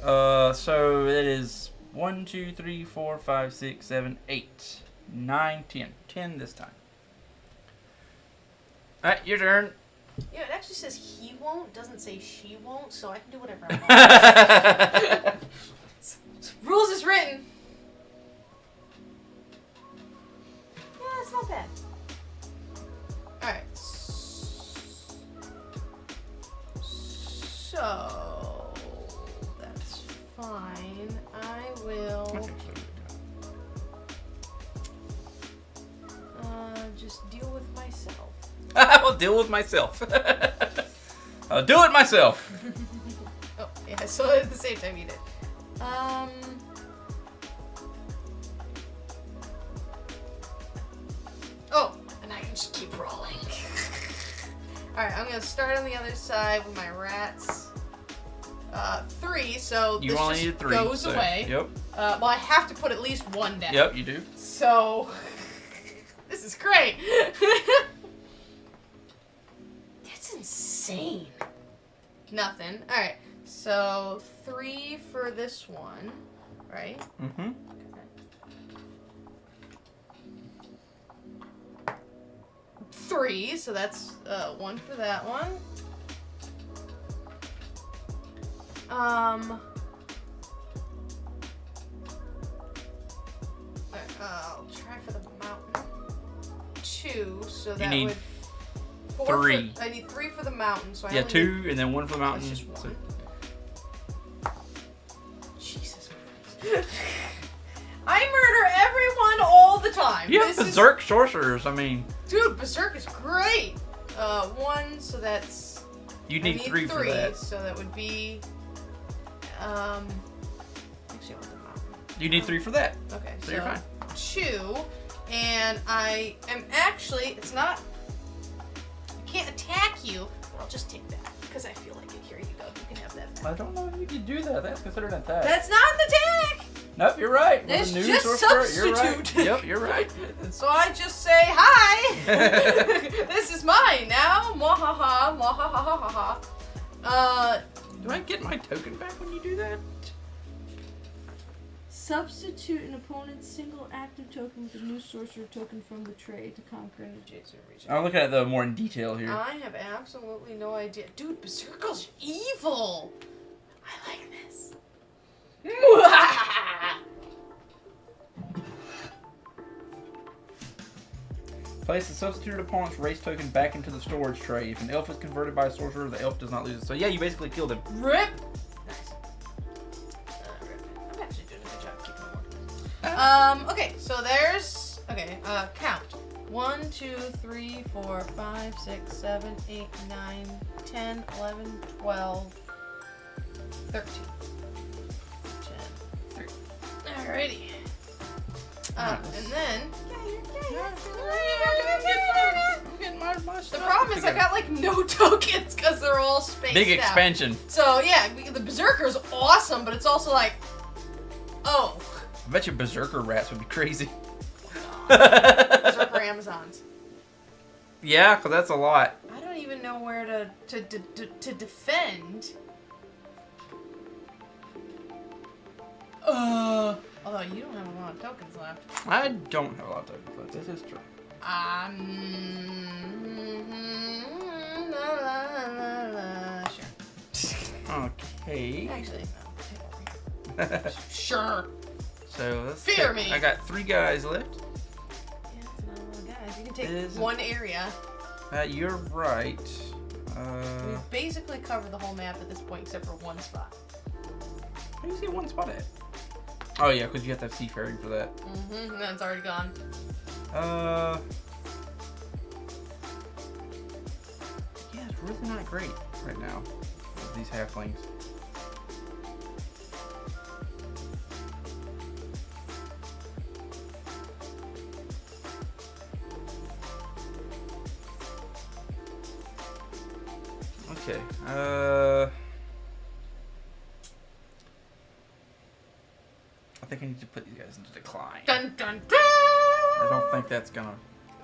ones. So that is 1, 2, 3, 4, 5, 6, 7, 8, 9, 10. 10 this time. Alright, your turn. Yeah, it actually says he won't, doesn't say she won't, so I can do whatever I want. Rules is written. Yeah, it's not bad. Alright. So, that's fine. I will just deal with myself. I will deal with myself. I'll do it myself. Oh, yeah, so at the same time you did. Oh, and I can just keep rolling. Alright, I'm gonna start on the other side with my rats. 3, so You this only just need 3. goes away. Yep. Well, I have to put at least 1 down. Yep, you do. So, this This is great. That's insane. Nothing. All right. So 3 for this one, right? Mm-hmm. Okay. 3. So that's 1 for that one. I'll try for the mountain. 2, so that need would 4 3. I need 3 for the mountain, so I Yeah, only 2 need, and then 1 for the mountain. that's just 1. So, Jesus Christ. I murder everyone all the time. you have berserk sorcerers. I mean, dude, berserk is great. 1, so that's. you need 3 for that. So that would be. Actually, I want the mountain. You need 3 for that. Okay, So you're fine. 2, and I am actually. It's not. I can't attack you, but I'll just take that because I feel like it. Here you go. You can have that. I don't know if you can do that. That's considered an attack. That's not an attack. Nope, you're right. With It's a new just sorcerer, you're right. substitute. Yep, you're right. So I just say hi. This is mine now. Mwahaha, mwahahaha. Do I get my token back when you do that? Substitute an opponent's single active token with a new sorcerer token from the tray to conquer an adjacent region. I'm looking at the more in detail here. I have absolutely no idea. Dude, Berserker's evil. I like this. Place the substituted opponent's race token back into the storage tray. If an elf is converted by a sorcerer, the elf does not lose it. So yeah, you basically killed him. Rip. Nice. Rip. I'm actually doing a good job keeping them working. Okay, so there's count. 1, 2, 3, 4, 5, 6, 7, 8, 9, 10, 11, 12, 13. 10, 3. Alrighty. And then I'm getting my the stuff problem is I together. got like no tokens because they're all spaced Big out. expansion. So yeah, the Berserker's awesome, but it's also like, oh. I bet you berserker rats would be crazy. Berserker Amazons. Yeah, because that's a lot. I don't even know where to defend. Although you don't have a lot of tokens left. I don't have a lot of tokens left. This is true. Sure. Okay. Actually, no. Sure. So let's Fear me. I got 3 guys left. Yeah, that's not a lot of guys. You can take Is- one area. You're right. We've basically covered the whole map at this point except for one spot. How do you see one spot at? Oh yeah, because you have to have seafaring for that. Mm-hmm. And that's already gone. Yeah, it's really not great right now with these halflings. Okay. I think I need to put these guys into decline. Dun dun dun! I don't think that's gonna.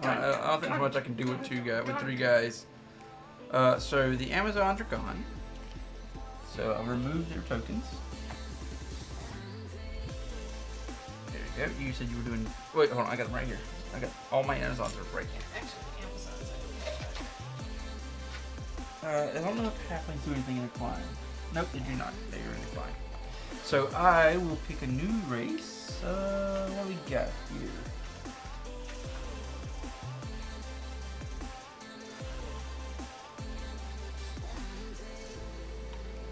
I don't think there's much I can do with 3 guys. So the Amazons are gone. So I'll remove their tokens. There you go. You said you were doing. Wait, hold on. I got them right here. I got all my Amazons are right here. Actually, the Amazons. I don't know if halflings do anything in decline. Nope, they do not. They are in decline. So I will pick a new race. What do we got here?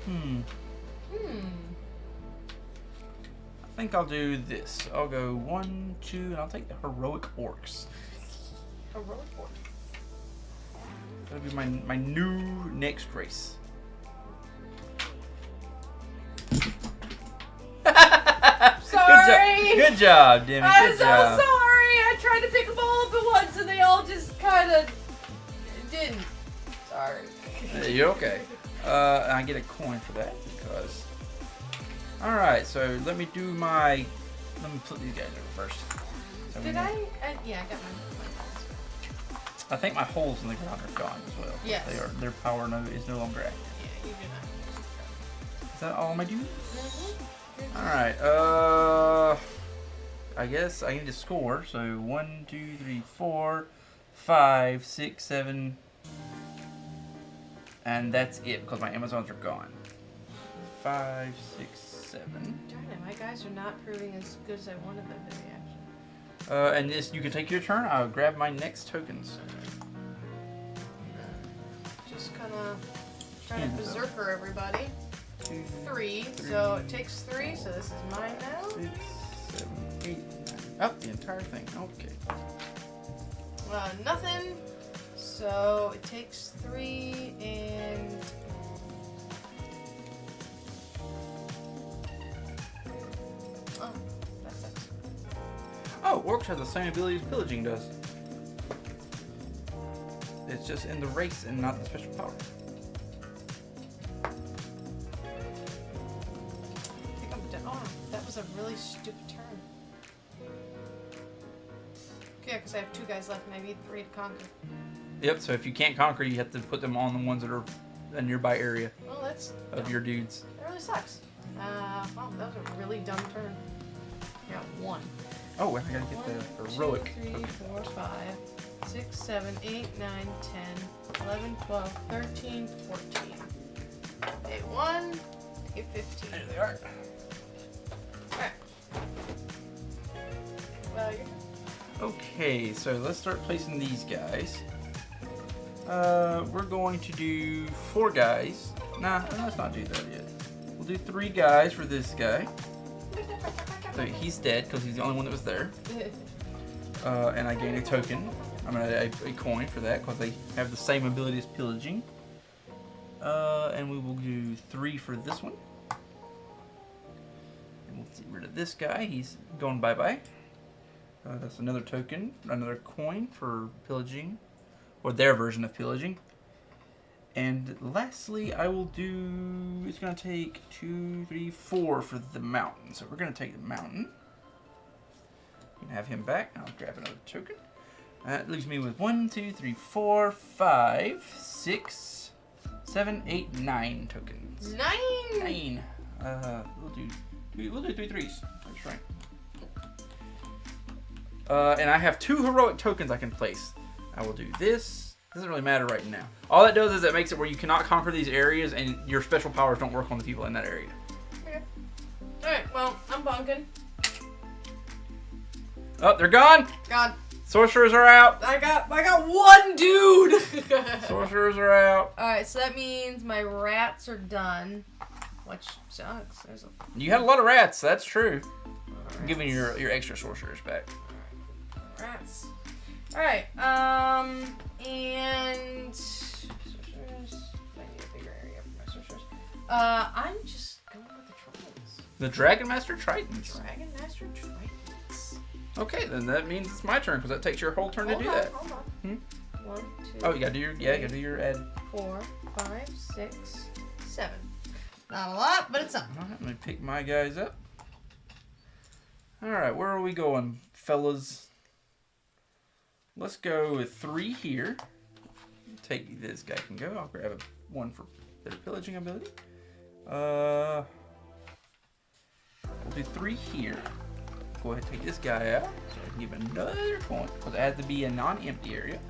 I think I'll do this. I'll go 1, 2, and I'll take the heroic orcs. Heroic orc. That'll be my new next race. Sorry. Good job, Demi. I'm Good so job. sorry. I tried to pick them all up at once, and they all just kind of didn't. Sorry. You're okay. I get a coin for that because. All right, so let me do my. Let me put these guys over first. So Did I? Yeah, I got my I think my holes in the ground are gone as well. Yes. They are. Their power is no longer active. Yeah, you do not. Is that all my dudes? Mm-hmm. Alright, I guess I need to score. So 1, 2, 3, 4, 5, 6, 7. And that's it because my Amazons are gone. 5, 6, 7. Darn it, my guys are not proving as good as I wanted them to be, actually. And this, you can take your turn. I'll grab my next tokens. Just kind of trying to berserker everybody. 3, so it takes 3, so this is mine now. 6, 7, 8, 9. Oh, the entire thing. Okay. Nothing. So it takes 3 and... Oh, that sucks. Oh, Orcs have the same ability as Pillaging does. It's just in the race and not the special power. I think I'm dead. Oh, that was a really stupid turn. Yeah, because I have 2 guys left and I need 3 to conquer. Yep, so if you can't conquer, you have to put them on the ones that are a nearby area Well, that's... of your dudes. That really sucks. Well, that was a really dumb turn. I got 1. Oh, I gotta get the heroic. 1, 2, 3, 4, 5, 6, 7, 8, 9, 10, 11, 12, 13, 14. Okay, 1, get 15. There they are. Alright. Well, you're... Okay, so let's start placing these guys. We're going to do 4 guys. Nah, let's not do that yet. We'll do 3 guys for this guy. So he's dead because he's the only one that was there. And I gain a token. I'm gonna add a coin for that because they have the same ability as Pillaging. And we will do 3 for this one. And we'll get rid of this guy. He's going bye-bye. That's another token, another coin for Pillaging, or their version of Pillaging. And lastly, I will do, it's going to take 2, 3, 4 for the mountain. So we're going to take the mountain. You can have him back. I'll grab another token. That leaves me with 1, 2, 3, 4, 5, 6, 7, 8, 9 tokens. 9! 9. We'll do 3 threes. That's right. And I have 2 heroic tokens I can place. I will do this. Doesn't really matter right now. All that does is it makes it where you cannot conquer these areas and your special powers don't work on the people in that area. Okay. Alright, well, I'm bunking. Oh, they're gone! God. Sorcerers are out! I got 1 dude! Sorcerers are out. Alright, so that means my rats are done. Which sucks. You had a lot of rats, that's true. I'm giving your extra sorcerers back. Rats. Alright, and sorcerers. I need a bigger area for my sorcerers. I'm just going with the trolls. The Dragon Master Tritons. Dragon Master Tritons. Okay, then that means it's my turn because that takes your whole turn to do that. Hold on. 1, 2. Oh, you gotta do your add. 4, 5, 6, 7. Not a lot, but it's up. Alright, let me pick my guys up. Alright, where are we going, fellas? Let's go with 3 here. Take this guy can go. I'll grab 1 for their pillaging ability. We'll do 3 here. Go ahead and take this guy out. So I can give another coin because it has to be a non-empty area.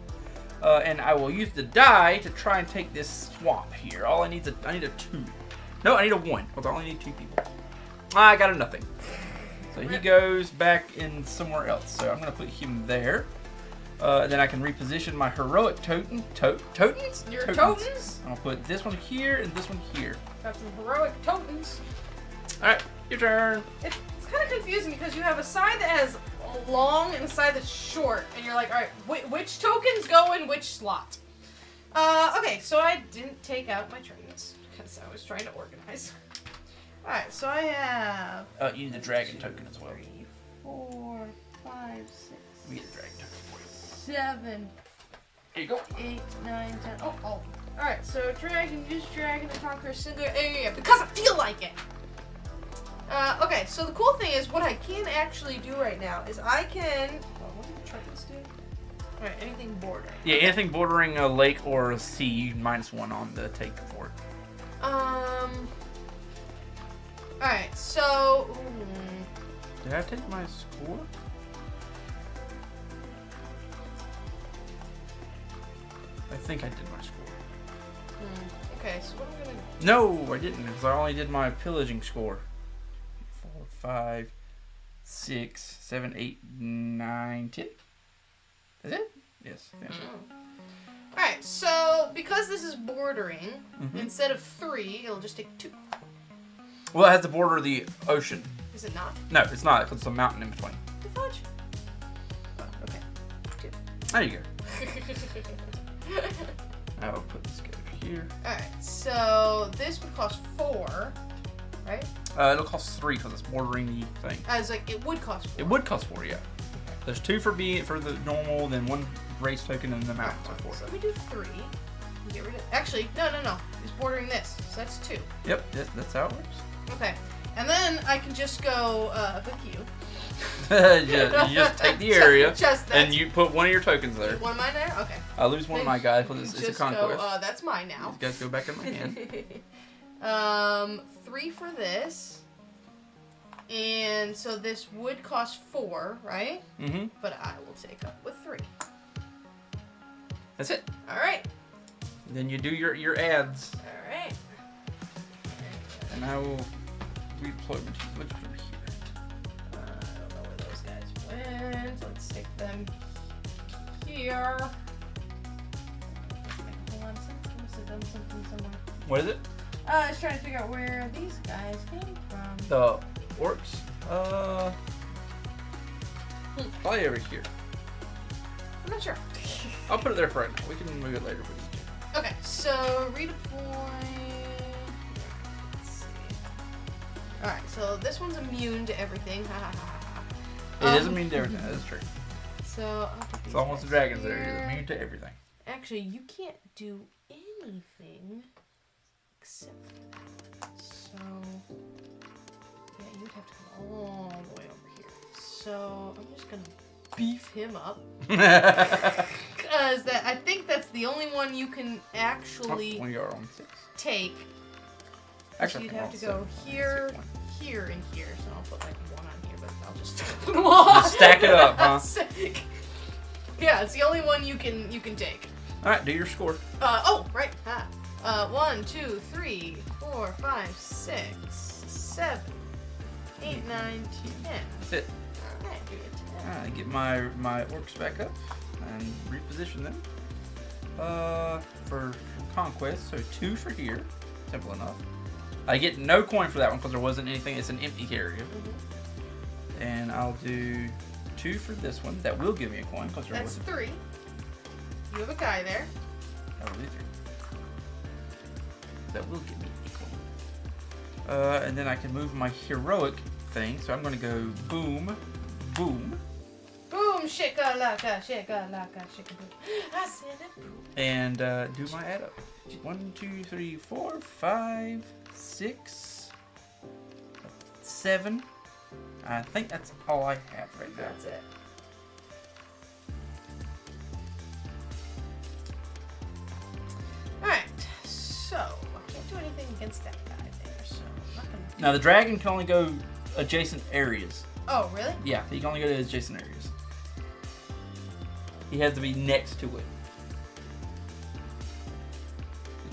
And I will use the die to try and take this swamp here. All I need is I need a 2. No, I need a 1 because I only need 2 people. I got a nothing. So he goes back in somewhere else. So I'm going to put him there. Then I can reposition my heroic totens. Your totens? I'll put this one here and this one here. Got some heroic totens. Alright, your turn. It's kind of confusing because you have a side that has long and a side that's short. And you're like, alright, which tokens go in which slot? Okay, so I didn't take out my trains because I was trying to organize. Alright, so I have... You need the dragon token as well. 3, 4, 5, 6, We get the dragon token. 7, Here you go. 8, 9, 10. Oh. Alright, so use dragon to conquer a single area because I feel like it. Okay, so the cool thing is what I can actually do right now is I can... Oh, what do the tritons do? Alright, anything bordering. Yeah, anything bordering a lake or a sea, -1 on the take for it. Alright, so... Did I take my score? I think I did my score. Okay, so what am I gonna do? No, I didn't, because I only did my pillaging score. 4, 5, 6, 7, 8, 9, 10. Is it? Yes. Alright, so because this is bordering, instead of 3, it'll just take 2. Well, it has to border the ocean. Is it not? No, it's not, because it's a mountain in between. The fudge? Oh, okay. 2. There you go. I will put this over here. Alright, so this would cost 4, right? It'll cost 3 because it's bordering the thing. I was like, it would cost 4. It would cost 4, yeah. There's 2 for the normal, then 1 race token, and the mountains are 4. So let me do 3. Get rid of. Actually, no. It's bordering this, so that's 2. Yep, that's how it works. Okay, and then I can just go hook you. You just take the area, and you put 1 of your tokens there. One of mine there? Okay. I lose 1 of my guys because it's a conquest. Go, that's mine now. These guys go back in my hand. 3 for this. And so this would cost 4, right? Mm-hmm. But I will take up with 3. That's it. Alright. Then you do your ads. Alright. And I will redeploy my over here. I don't know where those guys went. Let's stick them here. Hold on, something must have done something somewhere. What is it? I was trying to figure out where these guys came from. The orcs? Probably over here. I'm not sure. I'll put it there for right now. We can move it later if we need to. Okay, so redeploy. Let's see. Alright, so this one's immune to everything. Ha ha ha ha. It is immune to everything. That is true. So I'll put these It's almost the guys dragons here. there. You're immune to everything. Actually, you can't do anything except that. So yeah, you'd have to come all the way over here. So I'm just gonna beef him up. Because I think that's the only one you can actually we are on 6. take. Actually, You'd I'm have on to 7. go here, here, and here. So I'll put like 1 on here, but I'll just put them all. Just stack it up, huh? Sick. Yeah, it's the only one you can take. All right, do your score. Oh, right. 1, 2, 3, 4, 5, 6, 7, 8, 9, 10. That's it. Alright, do it. Alright, get my orcs back up and reposition them. For conquest, so 2 for here. Simple enough. I get no coin for that one because there wasn't anything. It's an empty area. And I'll do 2 for this one. That will give me a coin because there That's wasn't. 3. You have a guy there. That will be 3. That will give me a coin. And then I can move my heroic thing. So I'm going to go boom, boom. Boom, shika-laka, shika-laka, shika-boom. I said it. And do my add up. 1, 2, 3, 4, 5, 6, 7. I think that's all I have right now. That's it. Alright, so I can't do anything against that guy there, so I'm not gonna do. Now the dragon can only go adjacent areas. Oh, really? Yeah, he can only go to adjacent areas. He has to be next to it.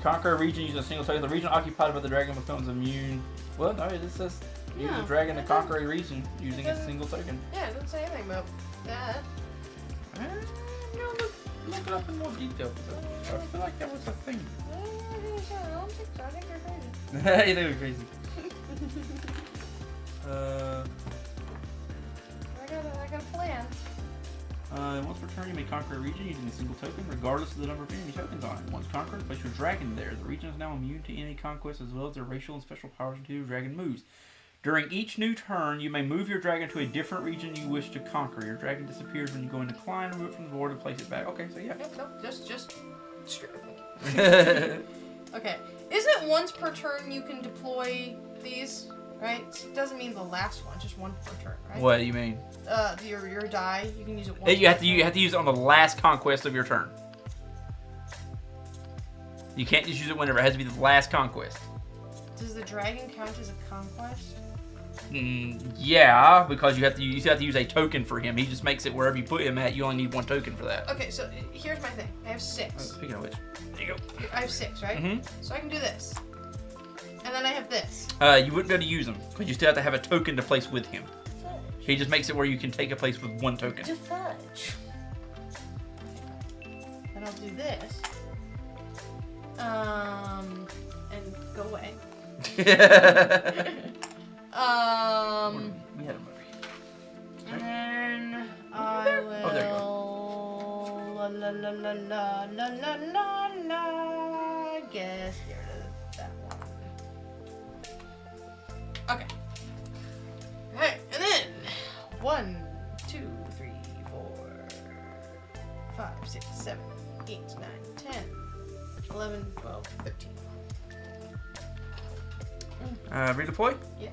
Conquer a region using a single token. The region occupied by the dragon becomes immune. Well, no, it says use a dragon to conquer a region using a single token. Yeah, it doesn't say anything about that. No, look it up in more detail. I feel like that was a thing. I don't think so. I think they're crazy. Hey, they were crazy. I got a plan. Once per turn, you may conquer a region using a single token, regardless of the number of enemy tokens on it. Once conquered, place your dragon there. The region is now immune to any conquest as well as their racial and special powers until your dragon moves. During each new turn, you may move your dragon to a different region you wish to conquer. Your dragon disappears when you go into decline, remove it from the board, and place it back. Okay, so yeah. Nope, just straight. Okay. Isn't it once per turn you can deploy these? right? It doesn't mean the last one, just one per turn, right? What do you mean? Your die, you can use it once. You have to use it on the last conquest of your turn. You can't just use it whenever. It has to be the last conquest. Does the dragon count as a conquest? Yeah, because you have to use a token for him. He just makes it wherever you put him at. You only need one token for that. Okay, so here's my thing. I have 6. Speaking of which, there you go. I have 6, right? Mm-hmm. So I can do this, and then I have this. You wouldn't be able to use them because you still have to have a token to place with him. Fudge. He just makes it where you can take a place with one token. To fudge. Then I'll do this. And go away. We had him over here. And then I will. Oh, there you La la la la la la la la la. Guess get rid of that one. Okay. Alright, and then 1, 2, 3, 4, 5, 6, 7, 8, 9, 10, 11, 12, 13. Redeploy? Yeah,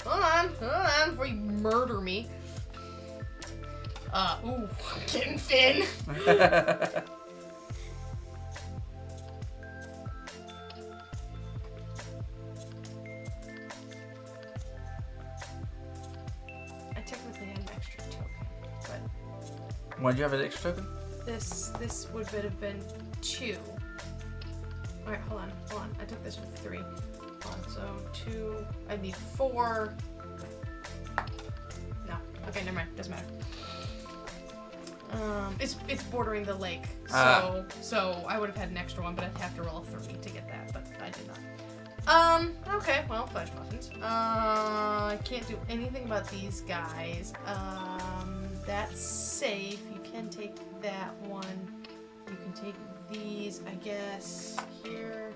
hold on, before you murder me. Ooh, getting thin. I technically had an extra token, but Why'd you have an extra token? this would have been 2. Alright, hold on. I took this with 3. So 2, I need 4. No, okay, never mind, doesn't matter. It's bordering the lake, so I would have had an extra one, but I'd have to roll a 3 to get that, but I did not. Okay, well, fudge muffins. I can't do anything about these guys. That's safe. You can take that one. You can take these, I guess, here.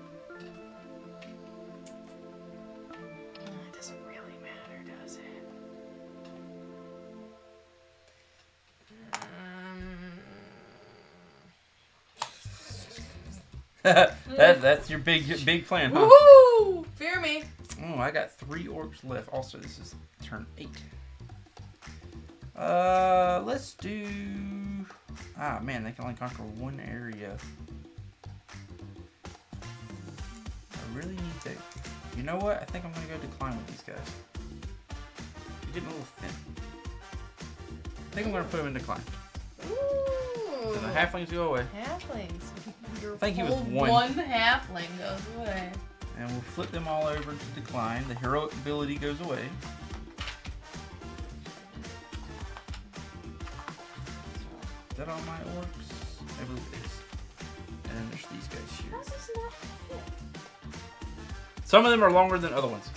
It doesn't really matter, does it? That's your big plan, huh? Woohoo! Fear me. Oh, I got 3 orcs left. Also, this is turn 8. Let's do. Ah, man, they can only conquer one area. I really need to. You know what? I think I'm gonna go decline with these guys. You're getting a little thin. I think I'm gonna put them in decline. Ooh. So the halflings go away. Halflings. Your I think he was whole one. halfling goes away. And we'll flip them all over to decline. The heroic ability goes away. Is that all my orcs? I believe it is. And then there's these guys here. How's this not fit? Some of them are longer than other ones.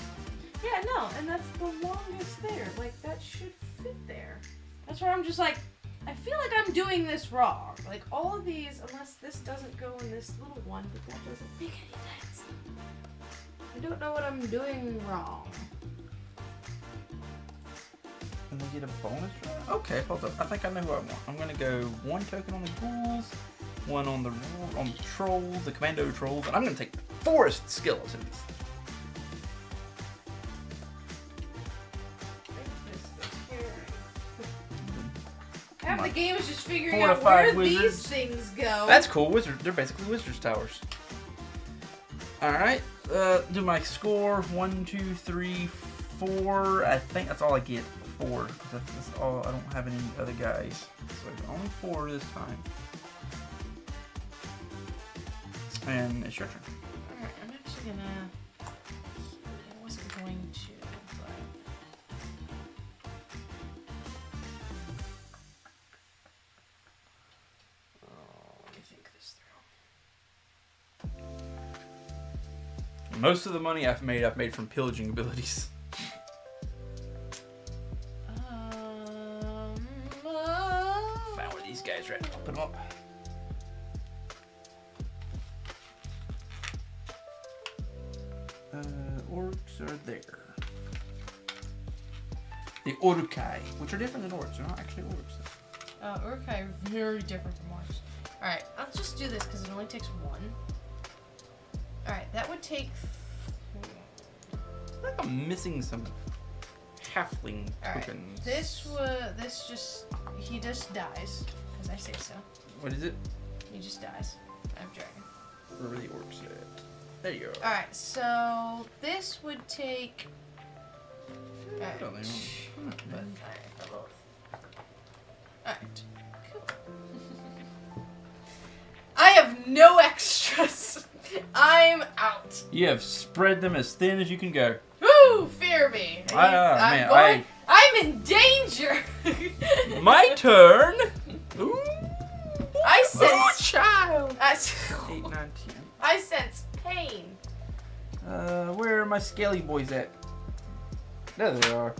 Yeah, no, and that's the longest there. Like, that should fit there. That's where I'm just like, I feel like I'm doing this wrong. Like, all of these, unless this doesn't go in this little one, but that doesn't make any sense. I don't know what I'm doing wrong. And they get a bonus for that? Okay, hold up. I think I know who I want. I'm gonna go 1 token on the ghouls, 1 on the trolls, the commando trolls, and I'm gonna take forest skeletons. Half the game is just figuring Fortified out where wizards. these things go. That's cool. They're basically wizards towers. Alright, do my score. 1, 2, 3, 4. I think that's all I get. 4. That's all. I don't have any other guys. So only 4 this time. And it's your turn. Alright, I'm actually gonna. I wasn't going to, but. Let me think this through. Most of the money I've made from pillaging abilities. Found where these guys are at. Put them up. Orcs are there. The Urukai, which are different than orcs. They're not actually orcs. Urukai are very different from orcs. Alright, I'll just do this because it only takes 1. Alright, that would take like I'm missing some halfling Alright. tokens. He just dies. Because I say so. What is it? He just dies. I'm dragon. Where are the orcs at? There you go. Alright, so this would take... Alright. Don't they? But, alright, cool. I have no extras. I'm out. You have spread them as thin as you can go. Woo! Fear me. I'm in danger. My turn. Ooh. I sense. Oh, child. 8, 9, 10. I sense pain. Where are my scaly boys at? There they are.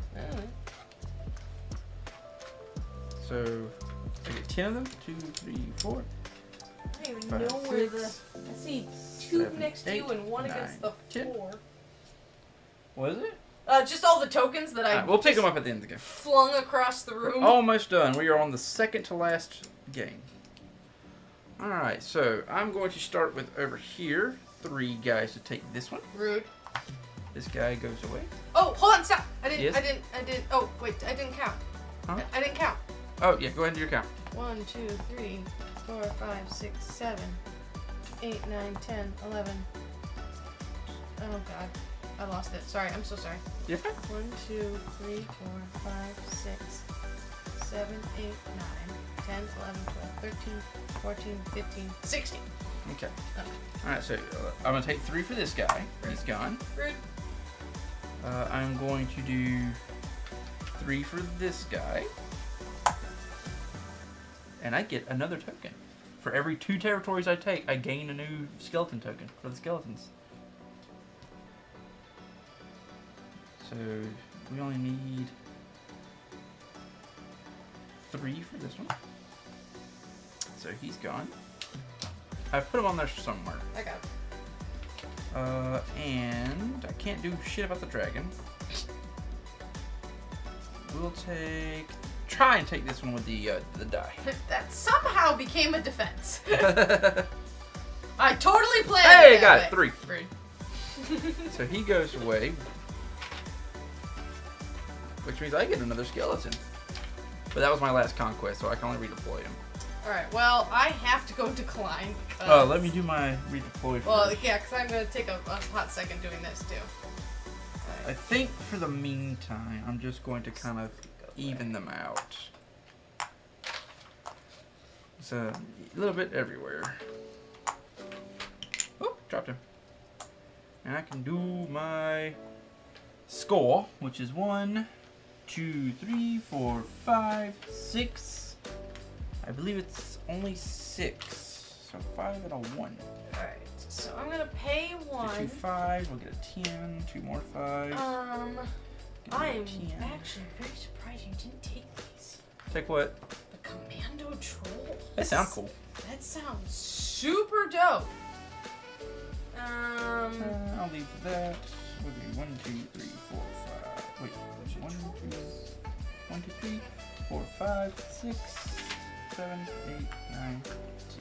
So, I get 10 of them. 2, 3, 4. I don't even 5, know where 6, I see 2 7, next to 8, you and 1 against the 10. floor. What is it? Just all the tokens that I We'll pick them up at the end of the game. flung across the room. We're almost done. We are on the second to last game. Alright, so I'm going to start with over here. 3 guys to take this one. Rude. This guy goes away. Oh, hold on, stop. I didn't, Yes? I didn't, oh, wait, I didn't count. Huh? I didn't count. Oh, yeah, go ahead and do your count. 1, 2, 3, 4, 5, 6, 7, 8, 9, 10, 11. Oh, God. I lost it. Sorry, I'm so sorry. You're fine. 1, 2, 3, 4, 5, 6, 7, 8, 9, 10, 11, 12, 13, 14, 15, 16. Okay. Okay. Alright, so I'm going to take 3 for this guy. He's gone. Rude. I'm going to do 3 for this guy. And I get another token. For every 2 territories I take, I gain a new skeleton token for the skeletons. So we only need 3 for this one. So he's gone. I've put him on there somewhere. I got it. And I can't do shit about the dragon. We'll try and take this one with the die. That somehow became a defense. I totally planned Hey, it got that it. way. 3. Rude. So he goes away, which means I get another skeleton. But that was my last conquest, so I can only redeploy him. Alright, well, I have to go decline. Because, Let me do my redeploy first. well, yeah, because I'm going to take a hot second doing this, too. I think for the meantime, I'm just going to kind of even them out. It's a little bit everywhere. Oh, dropped him. And I can do my score, which is 1, 2, 3, 4, 5, 6. I believe it's only 6. So 5 and a 1. Alright, so I'm going to pay 1. 2, 5, we'll get a 10, 2 more 5. I am actually very surprised you didn't take these. Take what? The Commando Trolls. They sound cool. That sounds super dope. I'll leave that. We'll do 1, 2, 3, 4, 5. Wait, 1, 2, 3, 4, 5, 6, 7, 8, 9.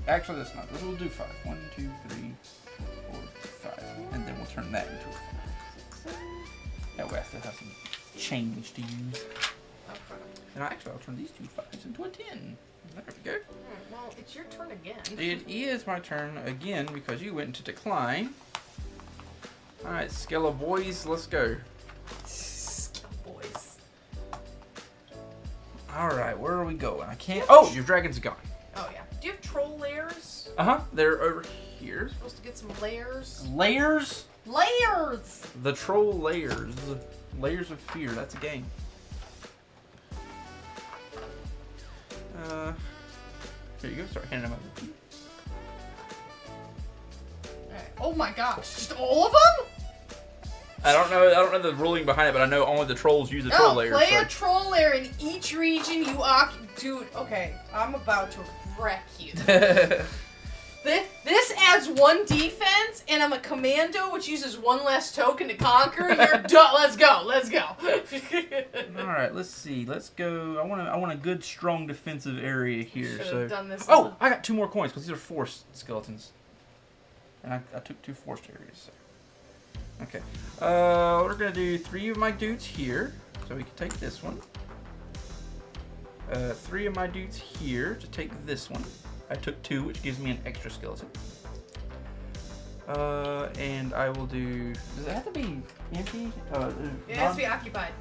Actually, that's not. We'll do 5. 1, 2, 3, 4, 5. And then we'll turn that into a 5. That way I still have some change to use. Okay. And actually, I'll turn these 2 5s into a 10. There we go. Alright, well, it's your turn again. It is my turn again because you went into decline. Alright, Skella boys, let's go. Boys. Alright, where are we going? I can't. Oh, your dragon's gone. Oh, yeah. Do you have troll layers? They're over here. Supposed to get some layers. Layers? Layers! The troll layers. Layers of fear. That's a game. Here you go. Start handing them over. Alright. Oh my gosh. Just all of them? I don't know the ruling behind it, but I know only the trolls use the troll layers. Play a troll layer in each region you occupy. Dude, okay. I'm about to wreck you. This adds 1 defense, and I'm a commando, which uses 1 less token to conquer. You're done. Let's go. Let's go. All right, let's see. Let's go. I want a good, strong defensive area here. Should've done this Oh, I got 2 more coins because these are forced skeletons, and I took 2 forced areas. So. Okay. We're gonna do 3 of my dudes here, so we can take this one. 3 of my dudes here to take this one. I took 2, which gives me an extra skeleton. And I will do. Does it have to be empty? It has to be occupied.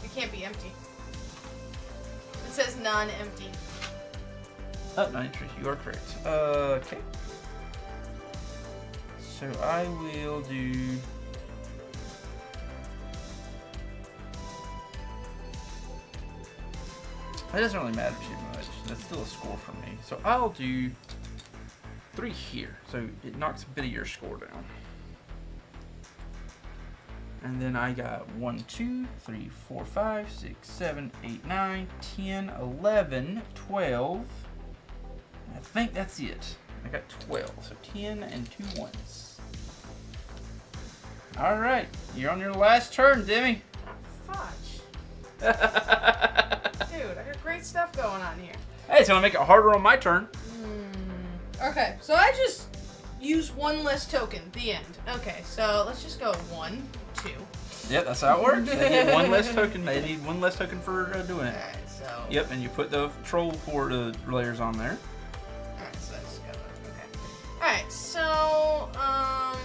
It can't be empty. It says non-empty. Oh, no, you are correct. Okay. So I will do. That doesn't really matter too much. That's still a score for me. So I'll do 3 here. So it knocks a bit of your score down. And then I got 1, 2, 3, 4, 5, 6, 7, 8, 9, 10, 11, 12. I think that's it. I got 12. So 10 and 2 ones. Alright. You're on your last turn, Demi. Oh, fudge. Dude, I got great stuff going on here. Hey, it's gonna make it harder on my turn. Okay, so I just use 1 less token. The end. Okay, so let's just go 1, 2. Yep, that's how it works. They get 1 less token. They need 1 less token for doing it. Alright, so. Yep, and you put the troll for the layers on there. Alright, so let's go. Okay. Alright, so, oh.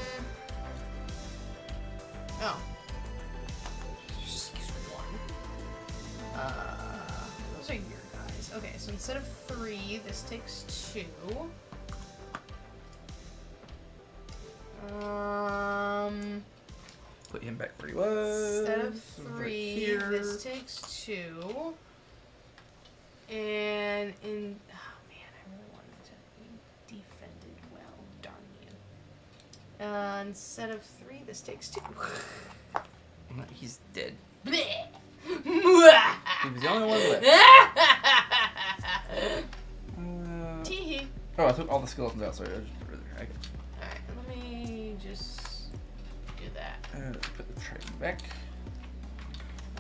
Just use 1. Those are your guys. Okay, so instead of 3, this takes 2. Put him back where he was. Instead of 3, this takes 2. And in, oh man, I really wanted to be defended well. Darn you. Instead of 3, this takes 2. He's dead. Bleh. He was the only one left. Teehee. Oh, I took all the skeletons out, so I just put it there. Okay. Alright, let me just do that. Put the Triton back.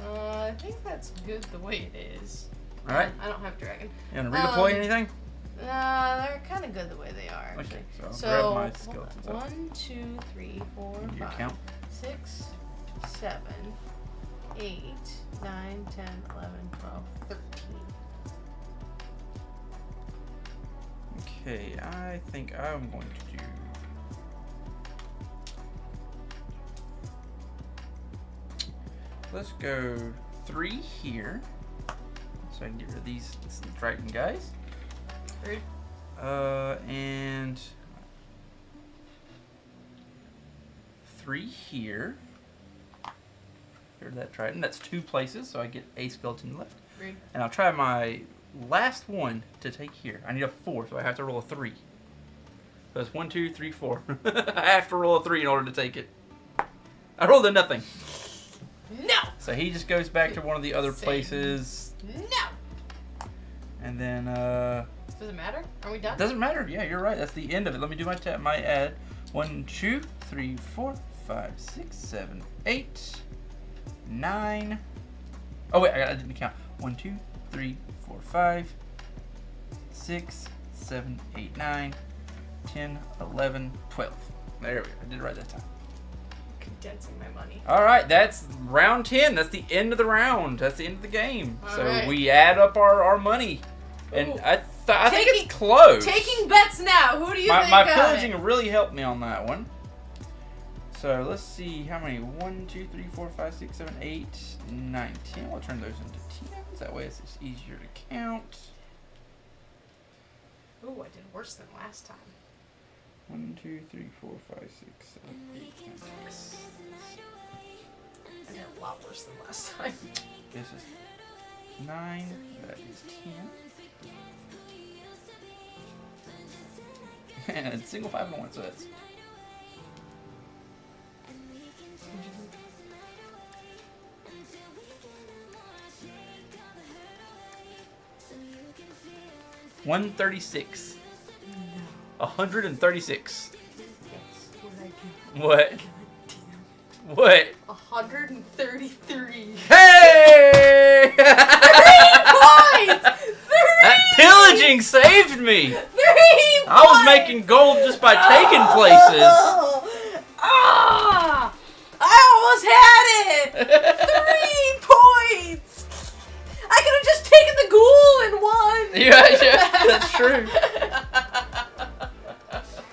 I think that's good the way it is. Alright. I don't have dragon. You want to redeploy anything? They're kind of good the way they are. Actually. Okay, so I'll grab my skeletons out. 1, 2, 3, 4, Your 5, count. 6, 7, 8, 9, 10, 11, 12, 13. Okay, I think I'm going to do. Let's go 3 here, so I can get rid of these Triton guys. Rude. And 3 here. Get rid of that Triton. That's 2 places, so I get a skeleton left. Rude. And I'll try my last one to take here. I need a 4, so I have to roll a 3. So it's 1, 2, 3, 4. I have to roll a 3 in order to take it. I rolled a nothing. No! So he just goes back to one of the other Say places. No! And then, Does it matter? Are we done? doesn't matter. Yeah, you're right. That's the end of it. Let me do my add. 1, 2, 3, 4, 5, 6, 7, 8, 9. Oh, wait, I didn't count. 1, 2, 3, 4, 5, 6, 7, 8, 9, 10, 11, 12. There we go. I did it right that time. Condensing my money. All right, that's round 10. That's the end of the round. That's the end of the game. All so right. we add up our money. And Ooh. I think it's close. Taking bets now. Who do you think My got pillaging it? really helped me on that one. So let's see how many. 1, 2, 3, 4, 5, 6, 7, 8, 9, 10. We'll turn those into 10s. That way it's just easier to count. Ooh, I did worse than last time. 1, 2, 3, 4, 5, 6, 7, 8, 9, 10. I did a lot worse than last time. This is 9. That is 10. And a single 5 and 1, so that's. $136. 136. What? What? 133. Hey! 3 points! 3 That pillaging saved me. 3 I was making gold just by taking places. Ah! I almost had it! 3 points! I could have just taken the ghoul and won! Yeah, that's true.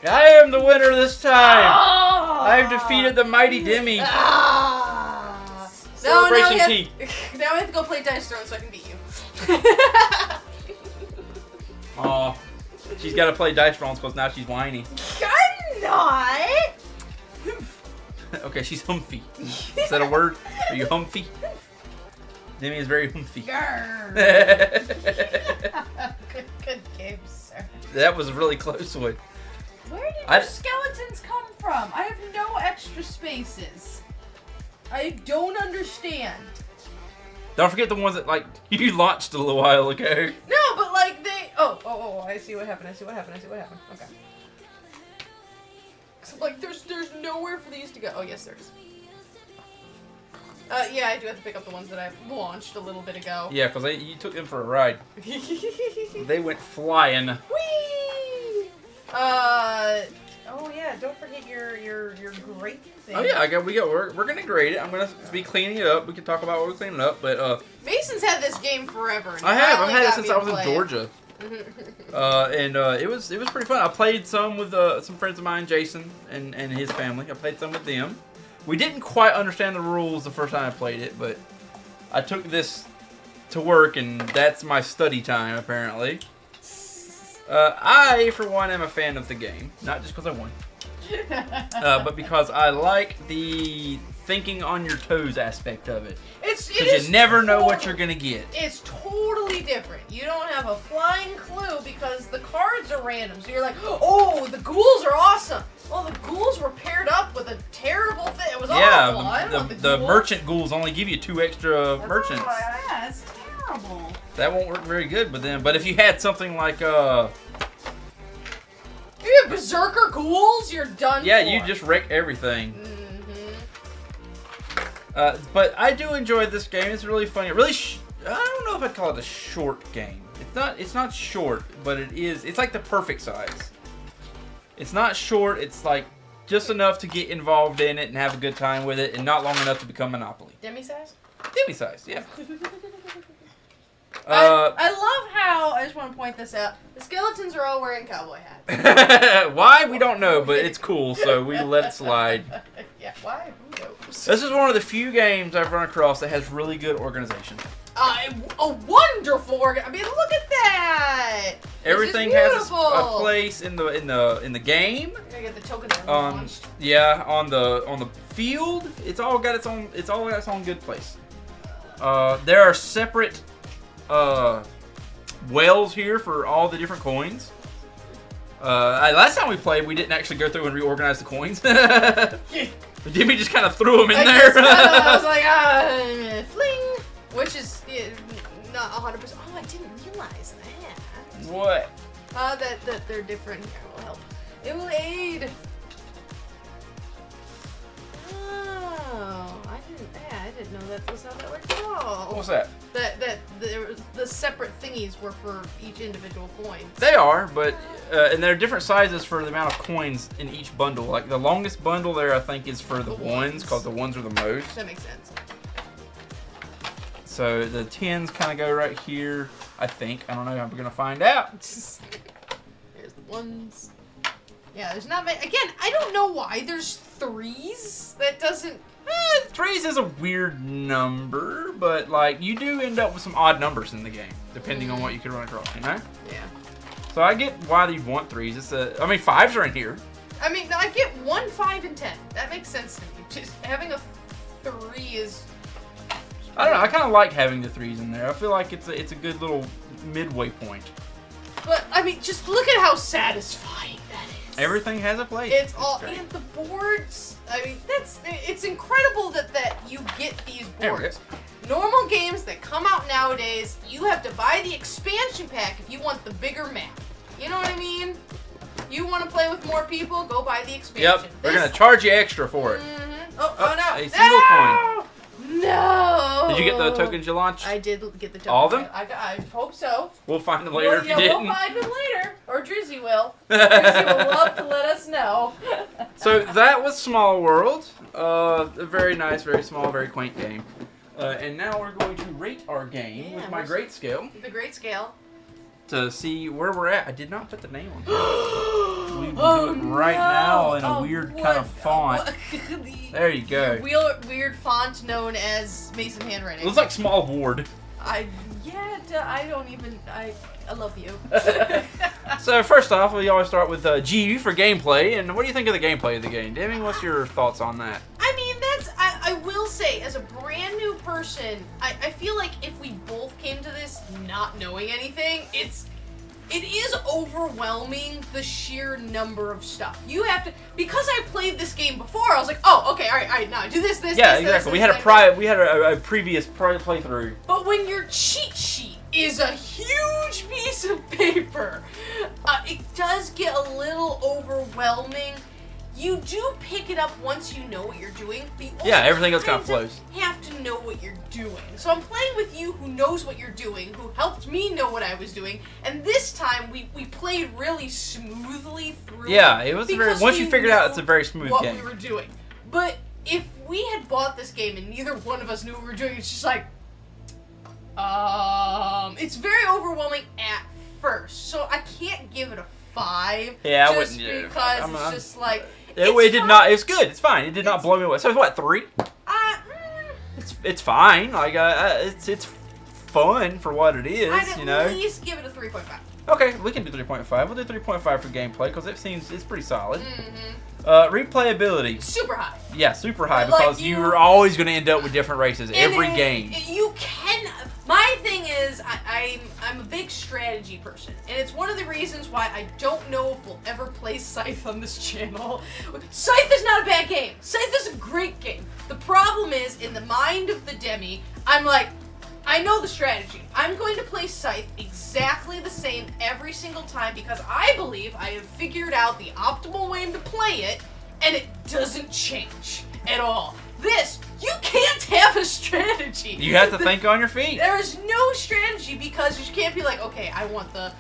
I am the winner this time! I have defeated the mighty Demi. Celebration tea. Now we have to go play Dice Throne so I can beat you. Aw. She's got to play Dice Rolls because now she's whiny. I'm not! Okay, she's humphy. Is that a word? Are you humphy? Demi is very humphy. Good game, sir. That was a really close one. Where did your skeletons come from? I have no extra spaces. I don't understand. Don't forget the ones that, like, you launched a little while ago. No, but, like, they... Oh, I see what happened. Okay. So, like, there's nowhere for these to go. Oh, yes, there is. Yeah, I do have to pick up the ones that I launched a little bit ago. Yeah, because you took them for a ride. They went flying. Whee! Oh yeah, don't forget your grate thing. Oh yeah, we're gonna grade it. I'm gonna be cleaning it up. We can talk about what we're cleaning up, but Mason's had this game forever. And I've had it since I was in Georgia. And it was pretty fun. I played some with some friends of mine, Jason and his family. I played some with them. We didn't quite understand the rules the first time I played it, but I took this to work, and that's my study time apparently. I, for one, am a fan of the game. Not just because I won. But because I like the thinking on your toes aspect of it. Because you never know what you're going to get. It's totally different. You don't have a flying clue because the cards are random. So you're like, oh, the ghouls are awesome. Well, the ghouls were paired up with a terrible thing. It was awful. The merchant ghouls only give you 2 extra merchants. Yeah, it's terrible. That won't work very good with them. But if you had something like you have berserker ghouls, you're done. Yeah, you just wreck everything. But I do enjoy this game. It's really funny. I don't know if I'd call it a short game. It's not short, but it's like the perfect size. It's not short. It's like just enough to get involved in it and have a good time with it, and not long enough to become Monopoly. Demi size? Demi size, yeah. I love how, I just want to point this out, the skeletons are all wearing cowboy hats. Why? We don't know, but it's cool, so we let it slide. Yeah, why? Who knows? This is one of the few games I've run across that has really good organization. A wonderful I mean, look at that! Everything has a place in the game. You're gonna get the token launched. Yeah, on the field, it's all got its own good place. There are separate wells here for all the different coins. Last time we played, we didn't actually go through and reorganize the coins. Demi just kind of threw them in there. I was like, fling, which is not 100%. Oh, I didn't realize that. What? That they're different. Here, it will help. It will aid. Oh, I didn't know that was how that worked at all. What's that? That the separate thingies were for each individual coin. They are, but and there are different sizes for the amount of coins in each bundle. Like the longest bundle there, I think, is for the ones, because the ones are the most. That makes sense. So the 10s kind of go right here, I think. I don't know. We're gonna find out. Here's the ones. Yeah, there's not many. Again, I don't know why there's 3s. That doesn't. 3s is a weird number, but like you do end up with some odd numbers in the game, depending on what you can run across. You know? Yeah. So I get why you'd want 3s. I mean, 5s are in here. I mean, I get 1, 5, and 10. That makes sense to me. Just having a 3 is. I don't know. I kind of like having the 3s in there. I feel like it's a good little midway point. But I mean, just look at how satisfying that is. Everything has a place. It's all and the boards. I mean, it's incredible that you get these boards. Normal games that come out nowadays, you have to buy the expansion pack if you want the bigger map. You know what I mean? You want to play with more people? Go buy the expansion. Yep. They're gonna charge you extra for it. Oh no! A single coin. No. Did you get the tokens you launched? I did get the tokens. All of them? I hope so. We'll find them later if you We'll didn't. find them later. Or Drizzy will. Drizzy will love to let us know. So that was Small World. A very nice, very small, very quaint game. And now we're going to rate our game with my great scale. The great scale. To see where we're at. I did not put the name on here. We will do it right now in a weird kind of font. There you go. Weird font known as Mason handwriting. It looks like small board. I love you. So first off, we always start with G for gameplay. And what do you think of the gameplay of the game? Demi, what's your thoughts on that? I mean, I will say, as a brand new person, I feel like if we both came to this not knowing anything, it is overwhelming, the sheer number of stuff. You have to, because I played this game before, I was like, oh, okay, all right, now do this, yeah, exactly. We had a previous playthrough. But when your cheat sheet is a huge piece of paper, it does get a little overwhelming. You do pick it up once you know what you're doing, but you also everything else kind of flows. Have to know what you're doing. So I'm playing with you who knows what you're doing, who helped me know what I was doing, and this time we played really smoothly through. Yeah, it was once you figured out, it's a very smooth game. What we were doing. But if we had bought this game and neither one of us knew what we were doing, it's just like, it's very overwhelming at first. So I can't give it a 5. Yeah, I just wouldn't. Because it's just like. It did not. It's good. It's fine. It did not blow me away. So it's what, 3? It's fine. Like it's fun for what it is. I'd at least give it a 3.5. Okay, we can do 3.5. We'll do 3.5 for gameplay because it's pretty solid. Mm-hmm. Replayability. Super high. Yeah, super high because you're always going to end up with different races every game. You can. My thing is, I'm a big strategy person, and it's one of the reasons why I don't know if we'll ever play Scythe on this channel. Scythe is not a bad game. Scythe is a great game. The problem is, in the mind of the Demi, I'm like, I know the strategy. I'm going to play Scythe exactly the same every single time because I believe I have figured out the optimal way to play it, and it doesn't change at all. This, you can't have a strategy. You have to think on your feet. There is no strategy because you can't be like, okay, I want the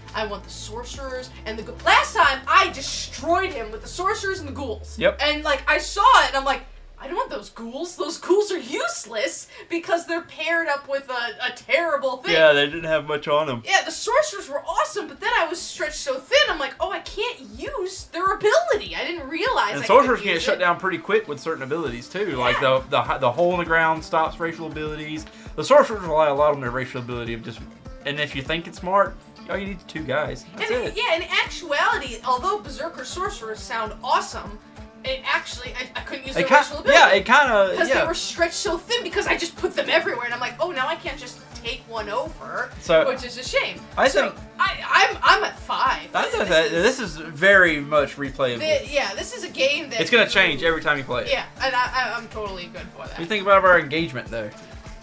sorcerers and the ghouls. Last time I destroyed him with the sorcerers and the ghouls. Yep. And like I saw it and I'm like, I don't want those ghouls. Those ghouls are useless because they're paired up with a terrible thing. Yeah, they didn't have much on them. Yeah, the sorcerers were awesome, but then I was stretched so thin, I'm like, oh, I can't use their ability. I didn't realize. And sorcerers can get shut down pretty quick with certain abilities too. Yeah. Like the hole in the ground stops racial abilities. The sorcerers rely a lot on their racial ability of just, and if you think it's smart, all you need is 2 guys. That's it. Yeah, in actuality, although Berserker sorcerers sound awesome, it actually, I couldn't use their racial ability. Yeah, it kind of, because they were stretched so thin because I just put them everywhere, and I'm like, oh, now I can't just take one over, which is a shame. I think I'm at 5. This is very much replayable. This is a game that it's gonna change every time you play it. Yeah, and I'm totally good for that. What do you think about our engagement though?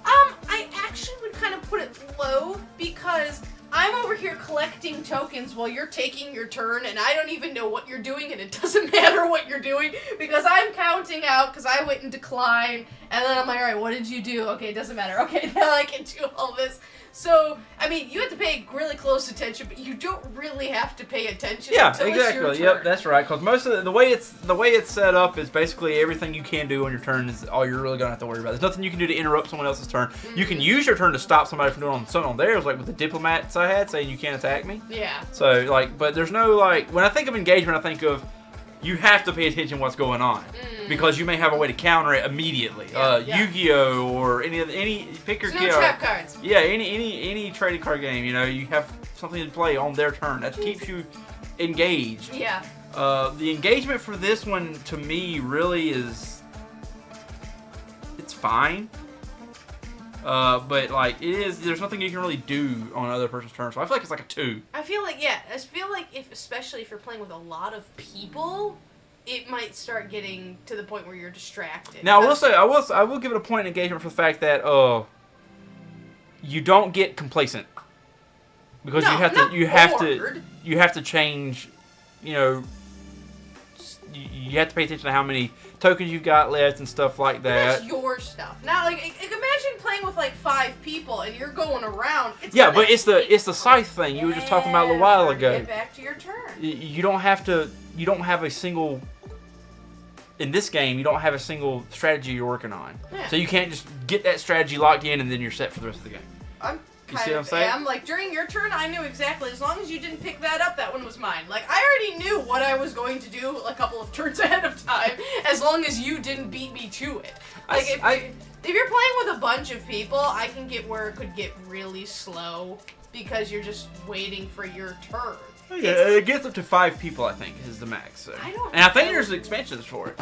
I actually would kind of put it low because I'm over here collecting tokens while you're taking your turn, and I don't even know what you're doing, and it doesn't matter what you're doing because I'm counting out because I went in decline, and then I'm like, all right, what did you do? Okay, it doesn't matter. Okay, now I can do all this. So, I mean, you have to pay really close attention, but you don't really have to pay attention. Yeah, until exactly. It's your turn. Yep, that's right. Because most of the way it's set up is basically everything you can do on your turn is all you're really gonna have to worry about. There's nothing you can do to interrupt someone else's turn. Mm-hmm. You can use your turn to stop somebody from doing something on theirs, like with the diplomats I had saying you can't attack me. Yeah. So but there's no when I think of engagement, I think of you have to pay attention to what's going on because you may have a way to counter it immediately. Yu-Gi-Oh or any pick your no trap cards. Yeah, any trading card game, you have something to play on their turn that keeps you engaged. Yeah. The engagement for this one to me really is it's fine. But there's nothing you can really do on another person's turn, so I feel like it's like a 2. I feel like especially if you're playing with a lot of people, it might start getting to the point where you're distracted. Now I will give it a point in engagement for the fact that you don't get complacent because you have to change, you have to pay attention to how many tokens you've got left and stuff like that. That's your stuff. Now, imagine playing with like 5 people and you're going around, but it's the scythe thing you were just talking about a little while ago. Get back to your turn. You don't have a single. In this game, you don't have a single strategy you're working on, so you can't just get that strategy locked in and then you're set for the rest of the game. You see what I'm saying? I'm like, during your turn, I knew exactly. As long as you didn't pick that up, that one was mine. Like, I already knew what I was going to do a couple of turns ahead of time, as long as you didn't beat me to it. Like, if you're playing with a bunch of people, I can get where it could get really slow because you're just waiting for your turn. Yeah, it gets up to 5 people, I think, is the max. So. And I think there's expansions for it.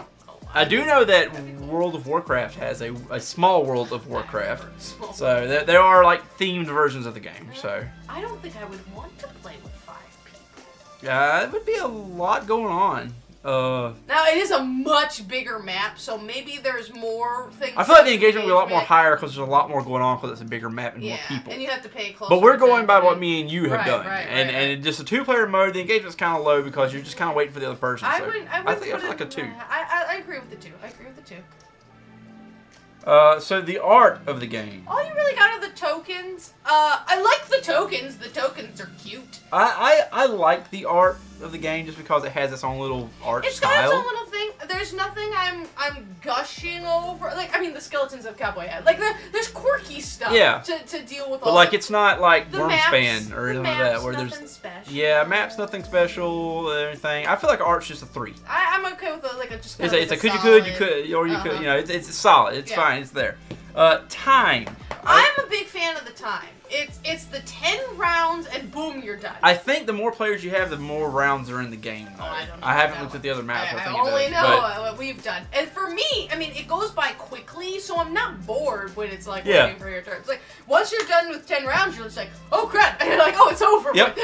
I do know that World of Warcraft has a small World of Warcraft, so there are like themed versions of the game. So I don't think I would want to play with 5 people. Yeah, it would be a lot going on. Now it is a much bigger map, so maybe there's more things. I feel like the engagement will be a lot more higher because there's a lot more going on because it's a bigger map and more people. And you have to pay close. But we're going by what me and you have done, right, and just a 2-player mode, the engagement's kind of low because you're just kind of waiting for the other person. I think I feel like a 2. I agree with the 2. I agree with the 2. So the art of the game. All you really got are the tokens. I like the tokens. The tokens are cute. I like the art of the game just because it has its own little art style. It's got its own little thing. There's nothing I'm gushing over. Like, I mean, the skeletons of Cowboy Hat. Like, there's quirky stuff to deal with. But like, it's not like Wormspan or anything like that, where nothing special. Yeah, map's nothing special or anything. I feel like art's just a 3. I'm okay with just. It's a could you could or you could, you know, it's solid. It's fine. It's there. Time. I'm a big fan of the time. It's the 10 rounds and boom, you're done. I think the more players you have, the more rounds are in the game. Though. I don't know. I haven't looked at the other maps. I only know what we've done. And for me, I mean, it goes by quickly, so I'm not bored when it's like waiting for your turn. It's like once you're done with 10 rounds, you're just like, oh crap, and you're like, oh, it's over. Yep.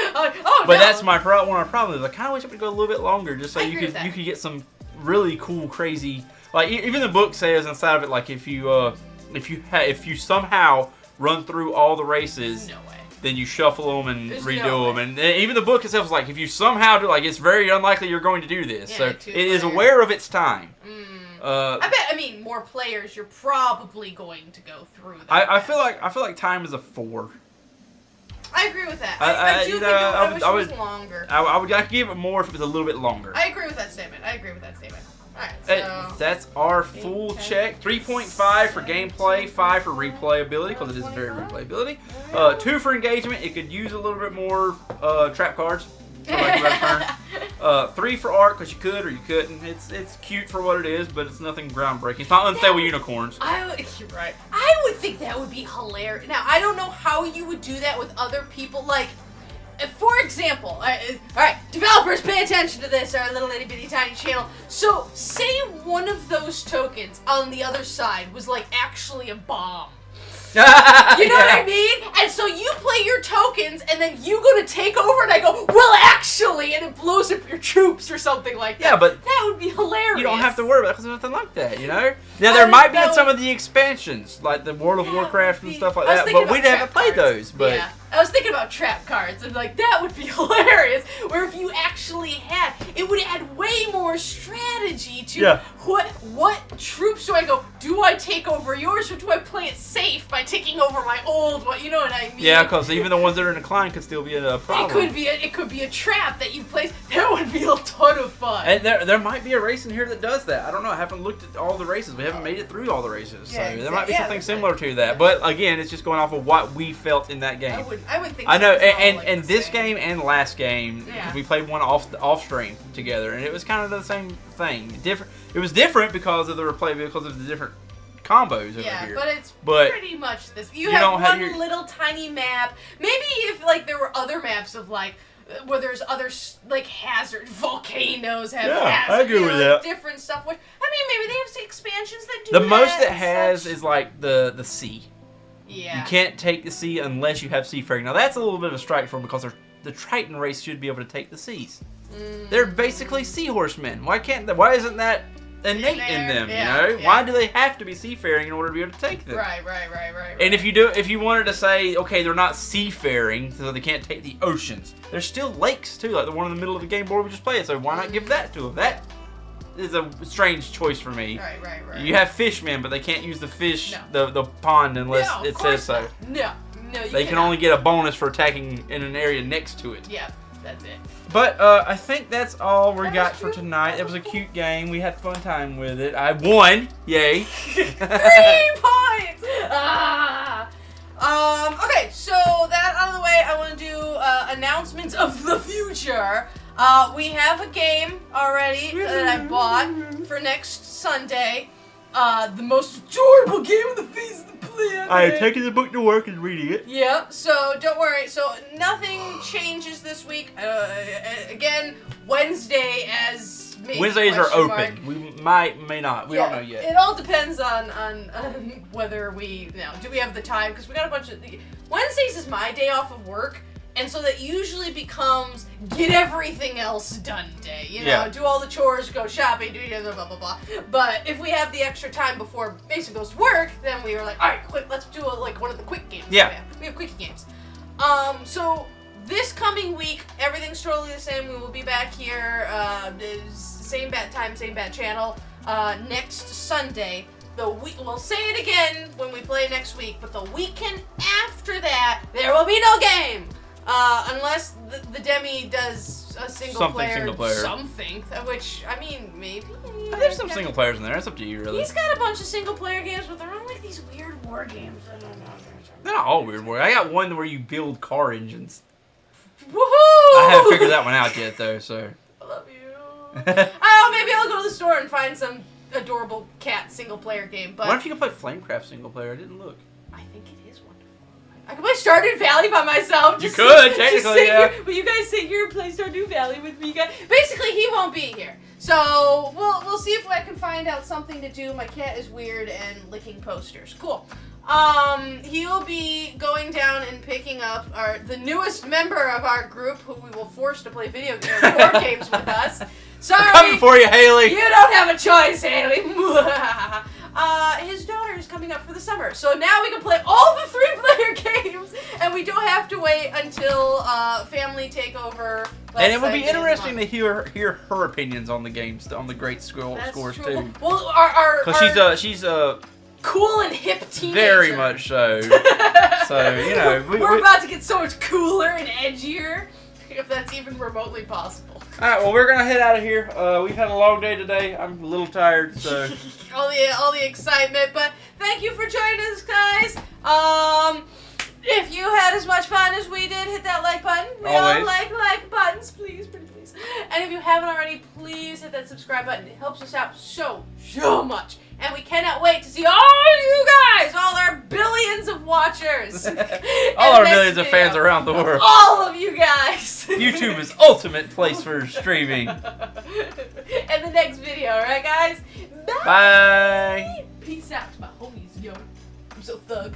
But that's one of my problems. I kind of wish it would go a little bit longer, just so you could get some really cool, crazy. Like even the book says inside of it, like if you somehow run through all the races, then you shuffle them and redo them. And even the book itself is like, if you somehow do, like, it's very unlikely you're going to do this. So it is aware of its time. I bet. I mean, more players, you're probably going to go through that. I feel like time is a 4. I agree with that. I do think I wish it was longer. I would give it more if it was a little bit longer. I agree with that statement. Alright, so that's our full check. 3.5 for gameplay, 5 for replayability, because it is very replayability. 2 for engagement. It could use a little bit more trap cards. For lack of a better term. 3 for art, because you could or you couldn't. It's cute for what it is, but it's nothing groundbreaking. It's not Unstable Unicorns. You're right. I would think that would be hilarious. Now, I don't know how you would do that with other people. Like, for example, alright, developers, pay attention to this, our little itty bitty tiny channel. So, say one of those tokens on the other side was like actually a bomb. You know what I mean? And so you play your tokens, and then you go to take over, and I go, well, actually, and it blows up your troops or something like that. Yeah, but that would be hilarious. You don't have to worry about it because there's nothing like that, you know? Now, there might be in some of the expansions, like the World of Warcraft and stuff like that, but we haven't played those. But yeah. I was thinking about trap cards, and like, that would be hilarious, where if you actually had, it would add way more strategy to what troops do I go, do I take over yours, or do I play it safe by taking over my old one, you know what I mean? Yeah, because even the ones that are in decline could still be a problem. It could be a trap that you place. That would be a ton of fun. And there might be a race in here that does that. I don't know. I haven't looked at all the races. We haven't made it through all the races. So there might be something similar to that. But again, it's just going off of what we felt in that game. I would think. I know, and this game and last game, we played one off stream together, and it was kind of the same thing. Different. It was different because of the replayability, because of the different combos over here. Yeah, but it's pretty much this. You have one little tiny map. Maybe if like there were other maps of like where there's other like hazard volcanoes have hazard, I agree with that. Different stuff. Which, I mean, maybe they have expansions that do the that. The most it has is like the sea. Yeah. You can't take the sea unless you have seafaring. Now that's a little bit of a strike for them because the Triton race should be able to take the seas. They're basically seahorsemen. Why isn't that innate in them? You know, why do they have to be seafaring in order to be able to take them? Right. And if you wanted to say, okay, they're not seafaring, so they can't take the oceans. There's still lakes too, like the one in the middle of the game board we just played. So why not give that to them? is a strange choice for me. Right. You have fishmen, but they can't use the fish, No. the pond unless No, it says so. No, They can only get a bonus for attacking in an area next to it. Yeah, that's it. But I think that's all we That got was for cute. tonight. It was a cute game. We had fun time with it. I won. Yay. 3 points! Okay, so that out of the way, I want to do announcements of the future. We have a game already that I bought for next Sunday. The most adorable game on the face of the planet. I am taking the book to work and reading it. Yep, so don't worry. So nothing changes this week. Again, Wednesday as maybe Wednesdays are question open. mark. We may not. We don't know yet. It all depends on whether we, do we have the time, because we got a bunch of, Wednesdays is my day off of work, and so that usually becomes get everything else done day, Yeah. do all the chores, go shopping, do blah, blah, blah. But if we have the extra time before Mason goes to work, then we were like, all right, quick, let's do one of the quick games. Yeah. We have quickie games. So this coming week, everything's totally the same. We will be back here, same bat time, same bat channel, next Sunday. We'll say it again when we play next week, but the weekend after that, there will be no game. Unless the Demi does a single player, something, which, I mean, maybe. There's some single players in there. It's up to you, really. He's got a bunch of single player games, but they're all like these weird war games. I don't know. They're not all weird, boy. I got one where you build car engines. Woohoo! I haven't figured that one out yet, though, so. I love you. Oh, maybe I'll go to the store and find some adorable cat single player game. But What if you could play Flamecraft single player? I didn't look. I think it is wonderful. I could play Stardew Valley by myself. You could, technically, yeah. But you guys sit here and play Stardew Valley with me, guys. Basically, he won't be here. So we'll see if I can find out something to do. My cat is weird and licking posters. Cool. He'll be going down and picking up the newest member of our group, who we will force to play video board games with us. Sorry. I'm coming for you, Haley. You don't have a choice, Haley. His daughter is coming up for the summer, so now we can play all the 3-player games, and we don't have to wait until family takeover. And it would be interesting to hear her opinions on the games, on the great scores true. too. Well, Because she's a cool and hip teenager. very much so. So we're about to get so much cooler and edgier, if that's even remotely possible. All right, well, we're gonna head out of here. We've had a long day today. I'm a little tired, so all the excitement. But thank you for joining us, guys. If you had as much fun as we did, hit that like button. We Always. all like buttons, please, pretty please. And if you haven't already, please hit that subscribe button. It helps us out so much. And we cannot wait to see all you guys, all our billions of watchers. all our millions of fans around the world. All of you guys. YouTube is ultimate place for streaming. And the next video, alright, guys? Bye. Bye. Peace out to my homies, yo. I'm so thug.